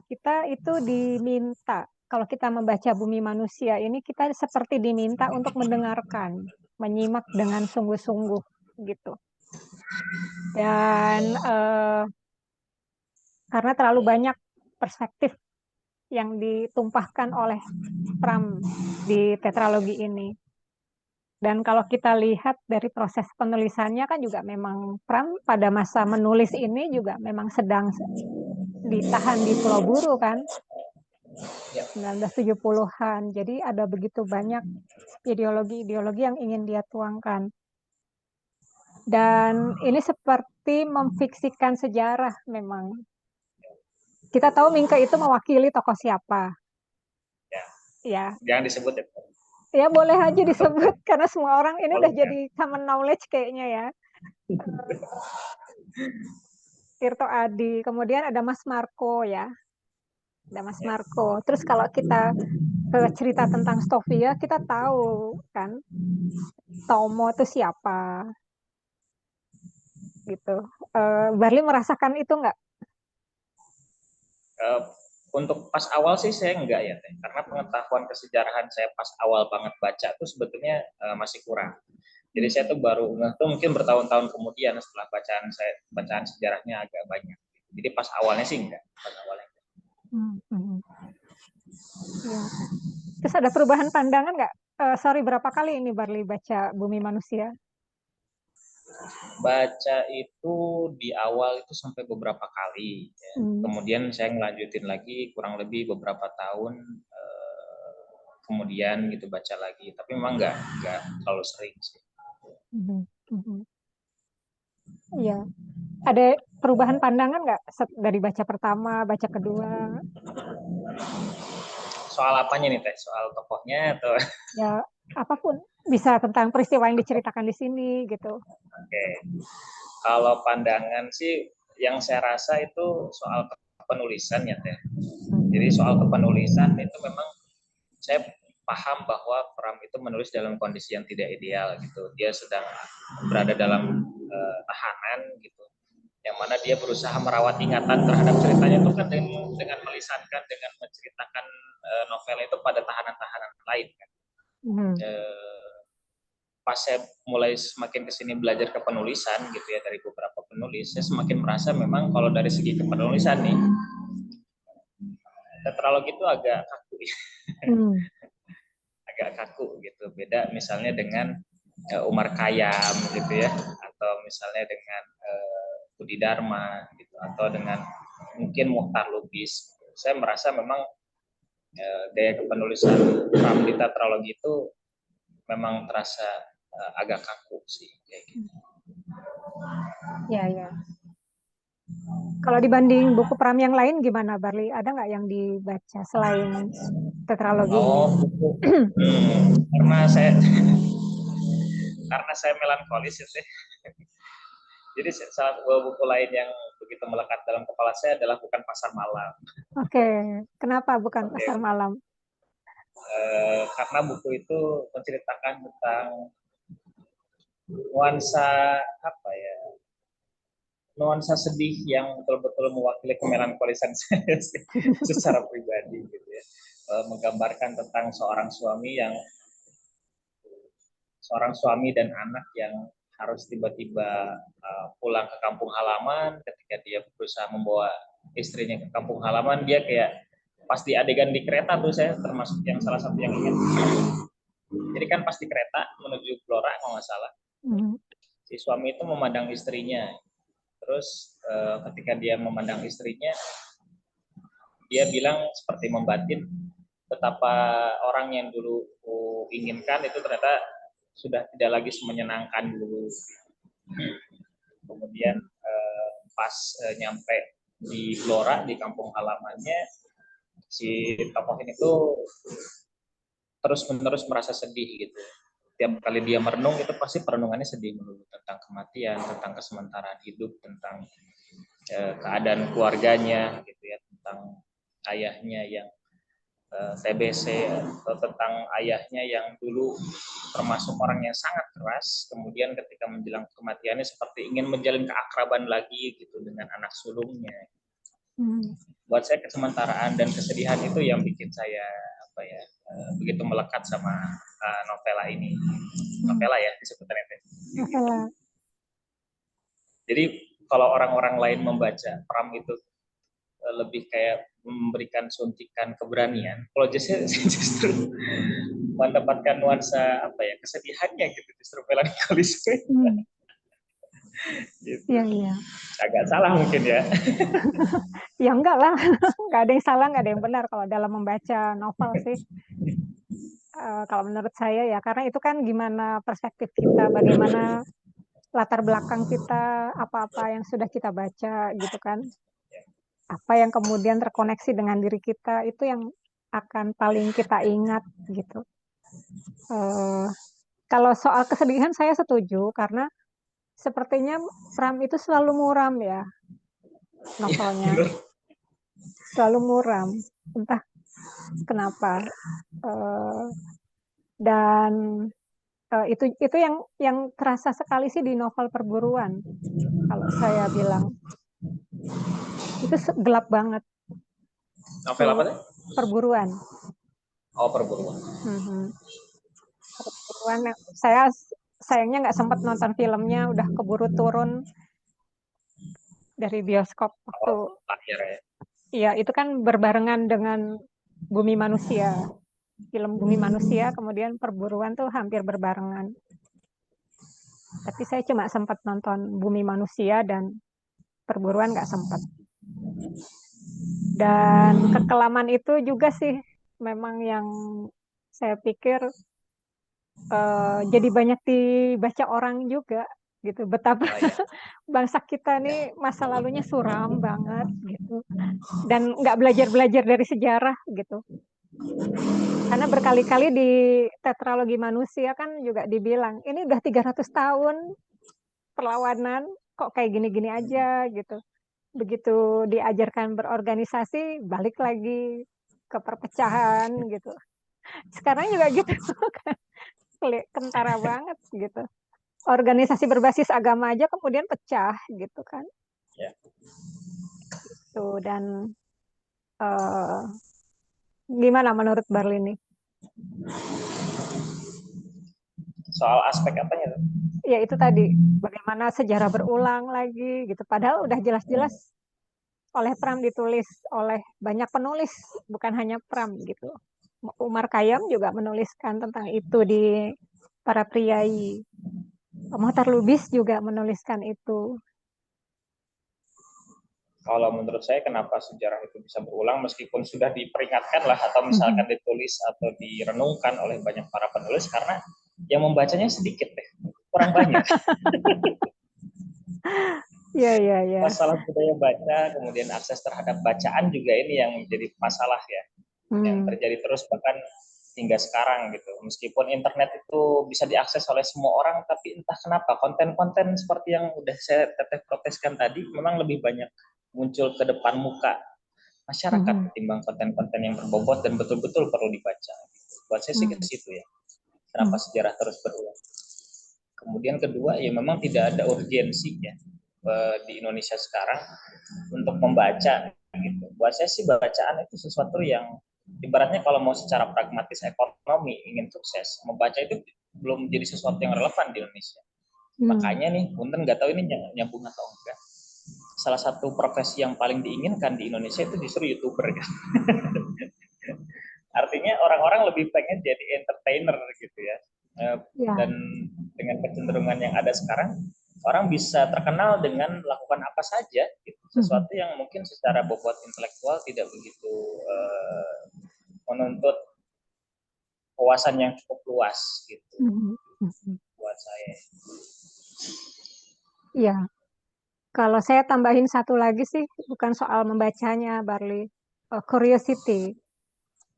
kita itu diminta, kalau kita membaca Bumi Manusia ini, kita seperti diminta untuk mendengarkan, menyimak dengan sungguh-sungguh gitu. Dan karena terlalu banyak perspektif yang ditumpahkan oleh Pram di tetralogi ini. Dan kalau kita lihat dari proses penulisannya kan juga memang Pram pada masa menulis ini juga memang sedang ditahan di Pulau Buru kan, 1970-an. Jadi ada begitu banyak ideologi-ideologi yang ingin dia tuangkan. Dan ini seperti memfiksikan sejarah memang. Kita tahu Mingke itu mewakili tokoh siapa. Ya. Jangan disebut ya. Ya boleh aja disebut karena semua orang ini udah jadi common knowledge kayaknya ya. Tirto Adi, kemudian ada Mas Marco ya. ada Mas Marco. Terus kalau kita cerita tentang Stovia, kita tahu kan Tomo itu siapa gitu. Barli merasakan itu nggak? Untuk pas awal sih saya enggak ya Teh, karena pengetahuan kesejarahan saya pas awal banget baca tuh sebetulnya masih kurang. Jadi saya tuh baru tuh mungkin bertahun-tahun kemudian setelah bacaan sejarahnya agak banyak. Jadi pas awalnya sih enggak, pas awalnya. Ya. Terus ada perubahan pandangan nggak? Sorry, berapa kali ini Barli baca Bumi Manusia? Baca itu di awal itu sampai beberapa kali. Ya. Kemudian saya ngelanjutin lagi kurang lebih beberapa tahun kemudian gitu baca lagi. Tapi memang nggak terlalu sering sih. Iya. Ada perubahan pandangan nggak dari baca pertama, baca kedua? Soal apanya nih Teh? Soal tokohnya atau? Ya, apapun. Bisa tentang peristiwa yang diceritakan di sini gitu. Oke. Kalau pandangan sih yang saya rasa itu soal penulisan ya Teh. Jadi soal kepenulisan itu memang saya paham bahwa Pram itu menulis dalam kondisi yang tidak ideal gitu. Dia sedang berada dalam tahanan gitu. Yang mana dia berusaha merawat ingatan terhadap ceritanya itu kan dengan melisankan, dengan menceritakan novel itu pada tahanan-tahanan lain kan. Pas saya mulai semakin kesini belajar kepenulisan gitu ya dari beberapa penulis, saya semakin merasa memang kalau dari segi kepenulisan nih tetralogi itu agak kaku ya. Agak kaku gitu. Beda misalnya dengan Umar Khayyam gitu ya, atau misalnya dengan Budi Dharma gitu, atau dengan mungkin Muhtar Lubis. Saya merasa memang gaya kepenulisan Pram di tetralogi itu memang terasa agak kaku sih kayak gitu. Ya, ya. Kalau dibanding buku Pram yang lain gimana, Barli? Ada nggak yang dibaca selain tetralogi ini? Karena saya melankolis ya sih. Jadi salah satu buku lain yang begitu melekat dalam kepala saya adalah Bukan Pasar Malam. Oke, kenapa Bukan Pasar Malam? Karena buku itu menceritakan tentang nuansa apa ya, nuansa sedih yang betul-betul mewakili kemelankolisan saya secara pribadi gitu ya. Menggambarkan tentang seorang suami dan anak yang harus tiba-tiba pulang ke kampung halaman. Ketika dia berusaha membawa istrinya ke kampung halaman, dia kayak pas di adegan di kereta tuh saya termasuk yang salah satu yang ingat. Jadi kan pas di kereta menuju Blora kalau nggak salah, si suami itu memandang istrinya. Terus ketika dia memandang istrinya, dia bilang seperti membatin betapa orang yang dulu inginkan itu ternyata sudah tidak lagi semenyenangkan dulu. Kemudian pas nyampe di Blora, di kampung halamannya, si tokoh ini tuh terus-menerus merasa sedih gitu. Tiap kali dia merenung itu pasti perenungannya sedih melulu tentang kematian, tentang kesementaraan hidup, tentang keadaan keluarganya gitu ya, tentang ayahnya yang TBC, atau tentang ayahnya yang dulu termasuk orang yang sangat keras, kemudian ketika menjelang kematiannya seperti ingin menjalin keakraban lagi gitu dengan anak sulungnya. Buat saya kesementaraan dan kesedihan itu yang bikin saya apa ya begitu melekat sama novela ini. Novela ya disebutnya. Novela. Jadi kalau orang-orang lain membaca Pram itu lebih kayak memberikan suntikan keberanian. Kalau justru mendapatkan nuansa apa ya kesedihannya gitu, justru melankolisme. Gitu. Iya. Agak salah mungkin ya. Ya enggak lah, nggak ada yang salah, nggak ada yang benar kalau dalam membaca novel sih. Kalau menurut saya ya, karena itu kan gimana perspektif kita, bagaimana latar belakang kita, apa-apa yang sudah kita baca gitu kan. Apa yang kemudian terkoneksi dengan diri kita, itu yang akan paling kita ingat gitu. Kalau soal kesedihan saya setuju, karena sepertinya Pram itu selalu muram ya novelnya. selalu muram, entah kenapa. Dan itu yang terasa sekali sih di novel perburuan. Kalau saya bilang itu gelap banget. Novel apa tuh? Perburuan. Oh, perburuan. Perburuan. Saya sayangnya nggak sempat nonton filmnya, udah keburu turun dari bioskop waktu. Akhirnya. Iya, itu kan berbarengan dengan Bumi Manusia. Film Bumi Manusia, kemudian Perburuan tuh hampir berbarengan. Tapi saya cuma sempat nonton Bumi Manusia dan Perburuan nggak sempat. Dan kekelaman itu juga sih memang yang saya pikir jadi banyak dibaca orang juga gitu. Betapa bangsa kita nih masa lalunya suram banget gitu. Dan nggak belajar-belajar dari sejarah gitu. Karena berkali-kali di tetralogi manusia kan juga dibilang, ini udah 300 tahun perlawanan, kok kayak gini-gini aja gitu. Begitu diajarkan berorganisasi, balik lagi ke perpecahan gitu. Sekarang juga gitu, kentara banget gitu. Organisasi berbasis agama aja kemudian pecah gitu kan. Ya. Gitu, dan gimana menurut Barlini? Soal aspek apanya tuh? Ya itu tadi, bagaimana sejarah berulang lagi gitu. Padahal udah jelas-jelas oleh Pram ditulis oleh banyak penulis, bukan hanya Pram gitu. Umar Khayyam juga menuliskan tentang itu di Para Priai. Mohtar Lubis juga menuliskan itu. Kalau menurut saya kenapa sejarah itu bisa berulang meskipun sudah diperingatkan lah atau misalkan ditulis atau direnungkan oleh banyak para penulis, karena yang membacanya sedikit deh, kurang banyak. Iya. Masalah budaya baca, kemudian akses terhadap bacaan juga ini yang menjadi masalah ya, yang terjadi terus bahkan hingga sekarang gitu. Meskipun internet itu bisa diakses oleh semua orang, tapi entah kenapa konten-konten seperti yang udah saya teteh proteskan tadi memang lebih banyak muncul ke depan muka masyarakat ketimbang konten-konten yang berbobot dan betul-betul perlu dibaca. Buat saya sih ke situ ya. Kenapa sejarah terus berulang. Kemudian kedua, ya memang tidak ada urgensi ya di Indonesia sekarang untuk membaca gitu. Buat saya sih bacaan itu sesuatu yang ibaratnya kalau mau secara pragmatis ekonomi ingin sukses, membaca itu belum jadi sesuatu yang relevan di Indonesia. Makanya nih, punten nggak tahu ini nyambung atau enggak. Salah satu profesi yang paling diinginkan di Indonesia itu justru YouTuber kan. Artinya orang-orang lebih pengen jadi entertainer gitu ya. Dan dengan kecenderungan yang ada sekarang, orang bisa terkenal dengan melakukan apa saja gitu. Sesuatu yang mungkin secara bobot intelektual tidak begitu menuntut wawasan yang cukup luas gitu buat saya. Iya. Kalau saya tambahin satu lagi sih, bukan soal membacanya, Barli. Curiosity,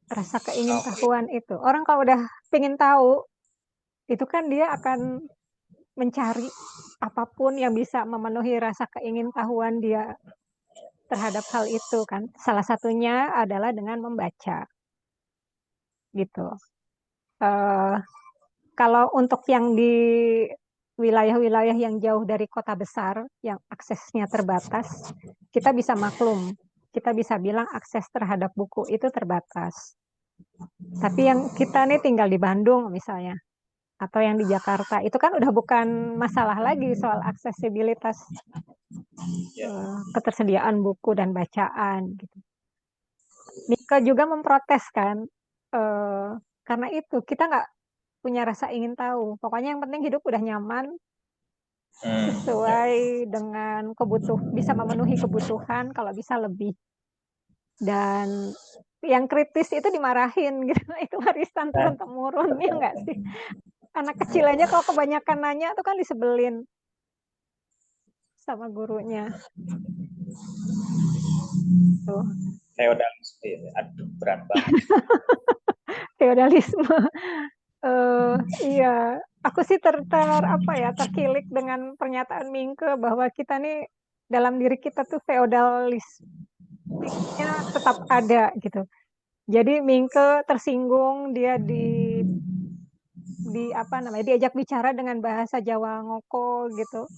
rasa keingintahuan itu. Orang kalau udah pengen tahu, itu kan dia akan mencari apapun yang bisa memenuhi rasa keingintahuan dia terhadap hal itu kan. Salah satunya adalah dengan membaca, gitu. Kalau untuk yang di wilayah-wilayah yang jauh dari kota besar, yang aksesnya terbatas, kita bisa maklum. Kita bisa bilang akses terhadap buku itu terbatas. Tapi yang kita nih tinggal di Bandung misalnya, atau yang di Jakarta, itu kan udah bukan masalah lagi soal aksesibilitas ketersediaan buku dan bacaan. Gitu. Mika juga memprotes kan, karena itu kita nggak punya rasa ingin tahu. Pokoknya yang penting hidup udah nyaman, sesuai dengan bisa memenuhi kebutuhan, kalau bisa lebih. Dan yang kritis itu dimarahin gitu, itu warisan turun temurun ya nggak sih? Anak kecil aja kalau kebanyakan nanya tuh kan disebelin sama gurunya. Tuh. Feodalisme, aduh berat banget. Feodalisme. Iya, aku sih terkilik dengan pernyataan Mingke bahwa kita nih dalam diri kita tuh feodalis tetap ada gitu. Jadi Mingke tersinggung, dia di apa namanya, diajak bicara dengan bahasa Jawa ngoko gitu.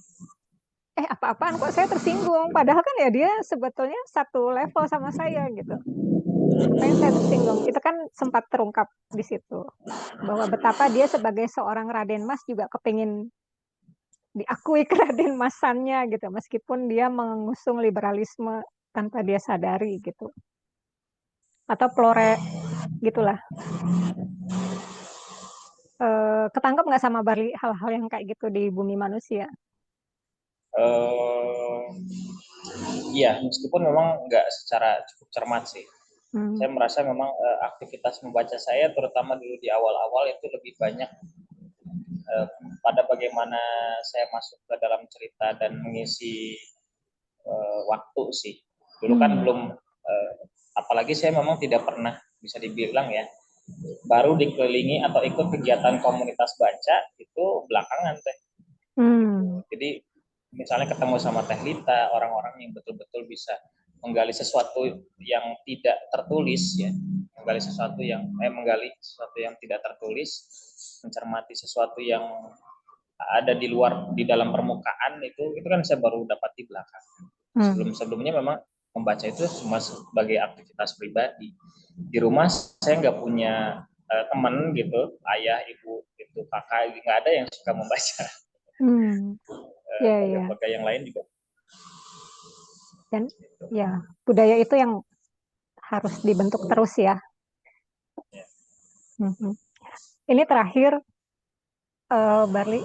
Apa-apaan kok saya tersinggung, padahal kan ya dia sebetulnya satu level sama saya gitu. Apa yang saya tersinggung itu kan sempat terungkap di situ, bahwa betapa dia sebagai seorang Raden Mas juga kepingin diakui keraden masannya gitu, meskipun dia mengusung liberalisme tanpa dia sadari gitu, atau plore gitulah. Ketangkep nggak sama Barli hal-hal yang kayak gitu di Bumi Manusia? Iya, meskipun memang nggak secara cukup cermat sih. Saya merasa memang aktivitas membaca saya, terutama dulu di awal-awal itu lebih banyak pada bagaimana saya masuk ke dalam cerita dan mengisi waktu sih. Dulu kan belum, apalagi saya memang tidak pernah bisa dibilang ya, baru dikelilingi atau ikut kegiatan komunitas baca itu belakangan teh. Jadi misalnya ketemu sama Teh Lita, orang-orang yang betul-betul bisa menggali sesuatu yang tidak tertulis ya, menggali sesuatu yang tidak tertulis, mencermati sesuatu yang ada di luar, di dalam permukaan, itu kan saya baru dapat di belakang. Sebelumnya memang membaca itu cuma sebagai aktivitas pribadi. Di rumah saya nggak punya teman gitu, ayah, ibu, itu kakak, nggak ada yang suka membaca. Lembaga yang lain juga. Dan ya budaya itu yang harus dibentuk terus ya. Ini terakhir, Barli,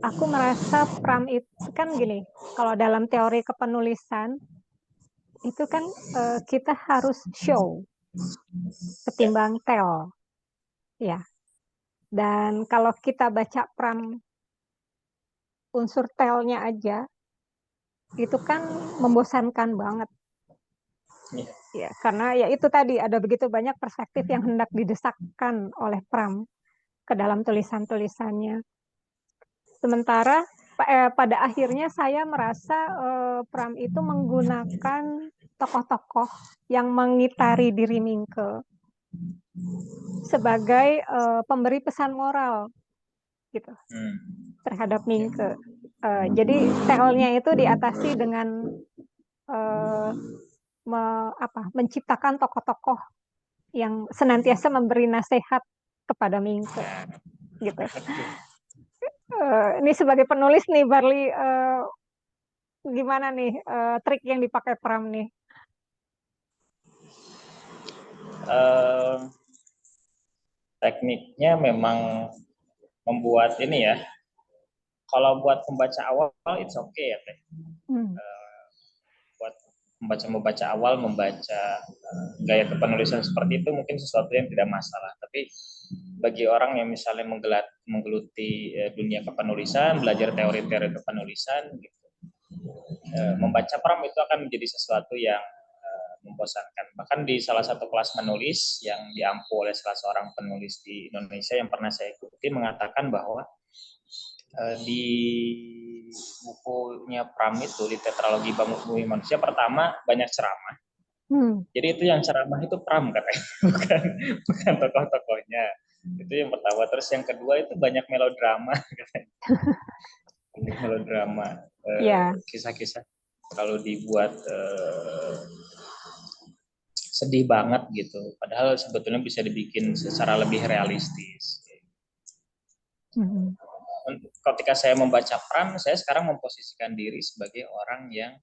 aku merasa Pram itu kan gini, kalau dalam teori kepenulisan itu kan kita harus show ketimbang tell, ya. Dan kalau kita baca Pram unsur tell-nya aja, itu kan membosankan banget. Ya, karena ya itu tadi ada begitu banyak perspektif yang hendak didesakkan oleh Pram ke dalam tulisan-tulisannya. Sementara pada akhirnya saya merasa Pram itu menggunakan tokoh-tokoh yang mengitari diri Mingke sebagai pemberi pesan moral gitu terhadap Mingke. Jadi tell-nya itu diatasi dengan menciptakan tokoh-tokoh yang senantiasa memberi nasihat kepada Mingke gitu. Ini sebagai penulis nih Barli, gimana nih trik yang dipakai Pram nih? Tekniknya memang membuat ini ya, kalau buat pembaca awal it's okay ya teh. Buat membaca awal, membaca gaya kepenulisan seperti itu mungkin sesuatu yang tidak masalah. Tapi bagi orang yang misalnya menggeluti dunia kepenulisan, belajar teori-teori kepenulisan, gitu, membaca Pram itu akan menjadi sesuatu yang membosankan. Bahkan di salah satu kelas menulis yang diampu oleh salah seorang penulis di Indonesia yang pernah saya ikuti mengatakan bahwa di bukunya Pram itu, di tetralogi Bumi Manusia, pertama banyak ceramah. Jadi itu yang ceramah itu Pram katanya, bukan tokoh-tokohnya. Itu yang pertama. Terus yang kedua itu banyak melodrama katanya. Banyak melodrama, kisah-kisah kalau dibuat sedih banget gitu. Padahal sebetulnya bisa dibikin secara lebih realistis. Ketika saya membaca Pram, saya sekarang memposisikan diri sebagai orang yang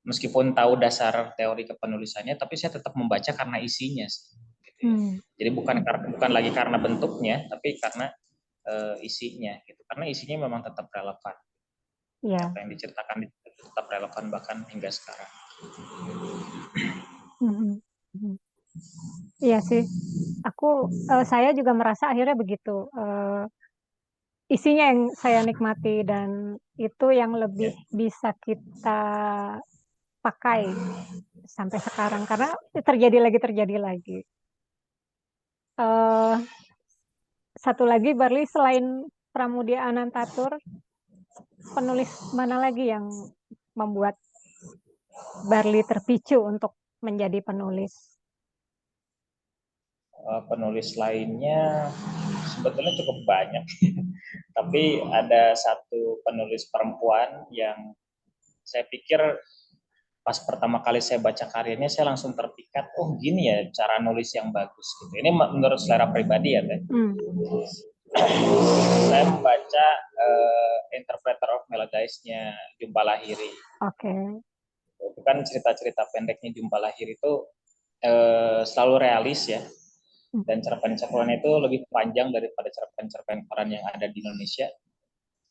meskipun tahu dasar teori kepenulisannya, tapi saya tetap membaca karena isinya sih. Gitu ya. Jadi bukan lagi karena bentuknya, tapi karena isinya. Gitu. Karena isinya memang tetap relevan. Apa yang diceritakan tetap relevan bahkan hingga sekarang. Iya sih, saya juga merasa akhirnya begitu. Isinya yang saya nikmati dan itu yang lebih bisa kita pakai sampai sekarang karena terjadi lagi. Satu lagi Barli, selain Pramudia Anantatur, penulis mana lagi yang membuat Barli terpicu untuk menjadi penulis? Penulis lainnya sebetulnya cukup banyak, tapi ada satu penulis perempuan yang saya pikir pas pertama kali saya baca karyanya saya langsung terpikat, oh gini ya cara nulis yang bagus gitu. Ini menurut selera pribadi ya, Teh. Saya membaca Interpreter of Melodies-nya Jumpa Lahiri. Oke. Itu kan cerita-cerita pendeknya Jumpa Lahiri itu selalu realis ya. Dan cerpen-cerpen itu lebih panjang daripada cerpen-cerpen koran yang ada di Indonesia.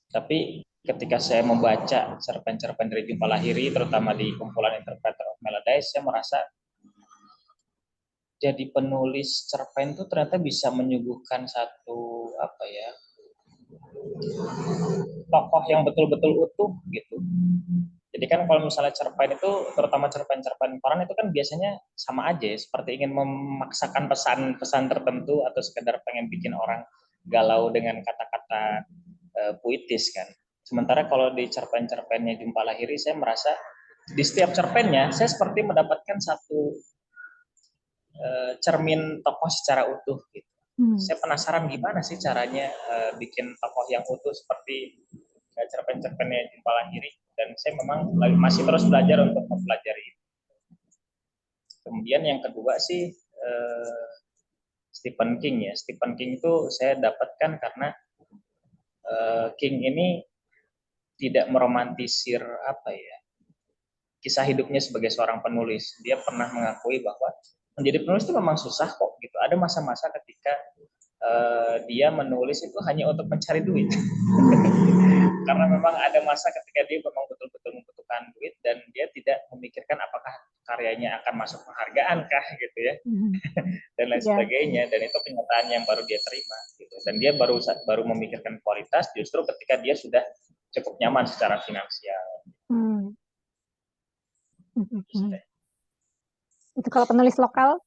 Tapi ketika saya membaca cerpen-cerpen dari Jumpa Lahiri, terutama di kumpulan Interpreter of Melodies, saya merasa jadi penulis cerpen itu ternyata bisa menyuguhkan satu apa ya, tokoh yang betul-betul utuh gitu. Jadi kan kalau misalnya cerpen itu, terutama cerpen-cerpen koran itu kan biasanya sama aja, seperti ingin memaksakan pesan-pesan tertentu atau sekedar pengen bikin orang galau dengan kata-kata puitis kan. Sementara kalau di cerpen-cerpennya Jumpa Lahiri, saya merasa di setiap cerpennya saya seperti mendapatkan satu cermin tokoh secara utuh gitu. Saya penasaran gimana sih caranya bikin tokoh yang utuh seperti cerpen-cerpennya Jumpa Lahiri, dan saya memang masih terus belajar untuk mempelajari itu. Kemudian yang kedua sih Stephen King ya. Stephen King itu saya dapatkan karena King ini tidak meromantisir apa ya, kisah hidupnya sebagai seorang penulis. Dia pernah mengakui bahwa menjadi penulis itu memang susah kok gitu. Ada masa-masa ketika dia menulis itu hanya untuk mencari duit. Karena memang ada masa ketika dia memang betul-betul membutuhkan duit dan dia tidak memikirkan apakah karyanya akan masuk penghargaan kah gitu ya, dan lain sebagainya. Dan itu kenyataan yang baru dia terima gitu. Dan dia baru memikirkan kualitas justru ketika dia sudah cukup nyaman secara finansial. Itu kalau penulis lokal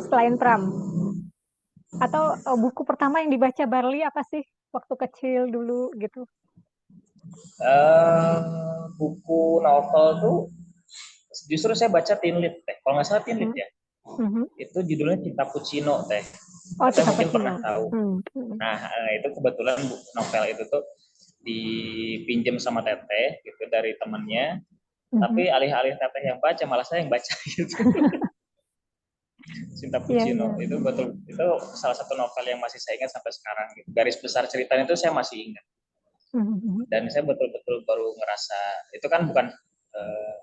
selain Pram, atau buku pertama yang dibaca Barli apa sih waktu kecil dulu gitu? Buku novel tuh justru saya baca Teen Lit, Teh. Kalau nggak salah Teen Lit ya. Itu judulnya Cinta Puccino, Teh. Saya mungkin pernah tahu. Nah, itu kebetulan novel itu tuh dipinjam sama Teteh gitu dari temennya. Tapi alih-alih Teteh yang baca, malah saya yang baca gitu. Cinta Puccino itu betul, itu salah satu novel yang masih saya ingat sampai sekarang gitu. Garis besar ceritanya itu saya masih ingat. Dan saya betul-betul baru ngerasa itu kan bukan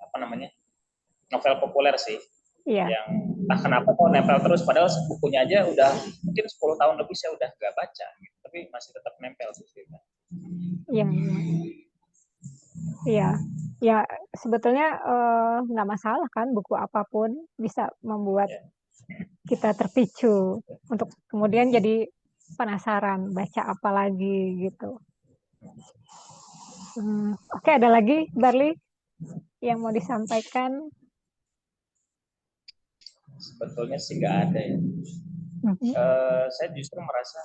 apa namanya, novel populer sih, yang entah kenapa kok nempel terus, padahal bukunya aja udah mungkin 10 tahun lebih saya udah gak baca gitu, tapi masih tetap nempel sih. Iya, ya sebetulnya nggak masalah kan, buku apapun bisa membuat kita terpicu untuk kemudian jadi penasaran baca apa lagi gitu. Oke, ada lagi Barli yang mau disampaikan? Sebetulnya sih nggak ada ya. Saya justru merasa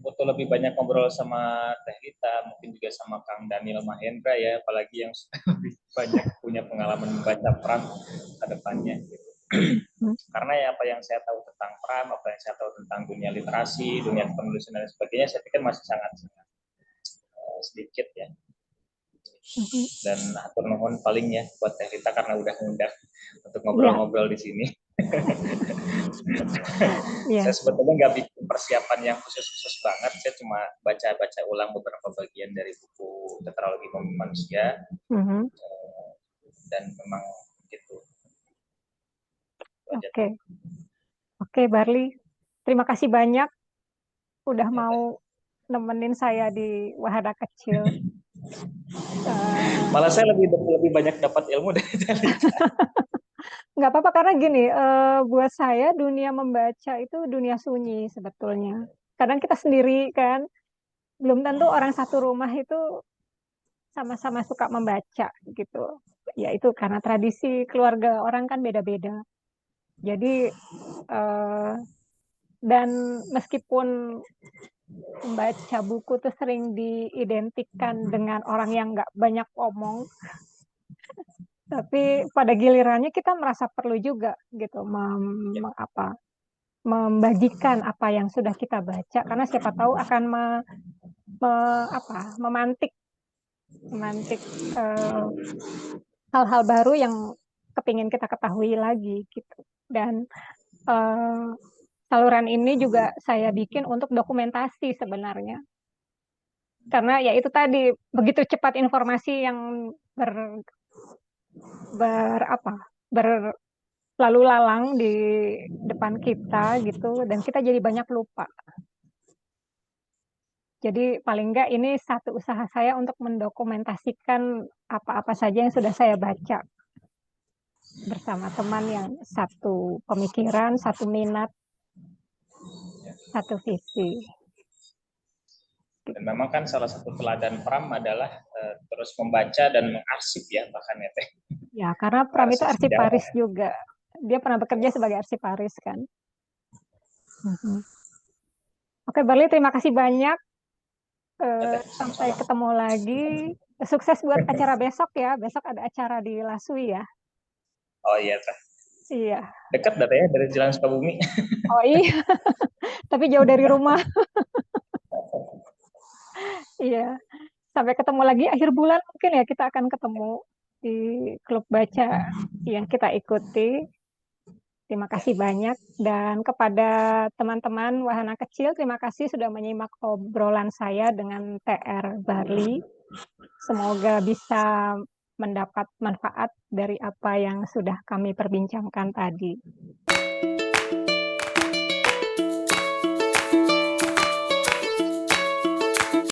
butuh lebih banyak ngobrol sama Teh Rita, mungkin juga sama Kang Daniel Mahendra ya, apalagi yang lebih banyak punya pengalaman membaca Pram ke depannya gitu. Karena ya apa yang saya tahu tentang Pram, apa yang saya tahu tentang dunia literasi, dunia penulisan dan sebagainya, saya pikir masih sangat sedikit ya. Dan atur nuhun paling ya buat Teh Rita karena udah ngundang untuk ngobrol-ngobrol di sini. Saya sebetulnya nggak bikin persiapan yang khusus-khusus banget, saya cuma baca-baca ulang beberapa bagian dari buku Tetralogi Mimpi Manusia, dan memang gitu. Oke, Barli, terima kasih banyak udah mau nemenin saya di Wahana Kecil. Malah saya lebih banyak dapat ilmu dari Talita. Nggak apa-apa, karena gini, buat saya dunia membaca itu dunia sunyi sebetulnya. Kadang kita sendiri kan, belum tentu orang satu rumah itu sama-sama suka membaca gitu. Ya itu karena tradisi keluarga orang kan beda-beda. Jadi dan meskipun membaca buku tuh sering diidentikan dengan orang yang nggak banyak omong, tapi pada gilirannya kita merasa perlu juga gitu Ya, membagikan apa yang sudah kita baca karena siapa tahu akan memantik memantik hal-hal baru yang kepingin kita ketahui lagi gitu. Dan uh, saluran ini juga saya bikin untuk dokumentasi sebenarnya. Karena ya itu tadi begitu cepat informasi yang ber, ber apa berlalu lalang di depan kita gitu dan kita jadi banyak lupa. Jadi paling enggak ini satu usaha saya untuk mendokumentasikan apa-apa saja yang sudah saya baca bersama teman yang satu pemikiran, satu minat, satu visi. dan memang kan salah satu teladan Pram adalah terus membaca dan mengarsip ya bahkan ya Teh. Ya, karena Pram itu Arsip sejarah. arsiparis juga. Dia pernah bekerja sebagai arsiparis kan. Mhm. Oke, Barli, terima kasih banyak. Ya Teh, Sampai sama-sama. ketemu lagi. Sukses buat acara besok ya. Besok ada acara di Laswi ya. Oh iya Teh. Iya. Dekat datanya dari Jalan Sukabumi. Oh iya, tapi jauh dari rumah. Iya. Sampai ketemu lagi akhir bulan mungkin ya kita akan ketemu di klub baca yang kita ikuti. Terima Ya. kasih banyak dan kepada teman-teman wahana kecil terima kasih sudah menyimak obrolan saya dengan TR Barli. Semoga bisa mendapat manfaat dari apa yang sudah kami perbincangkan tadi.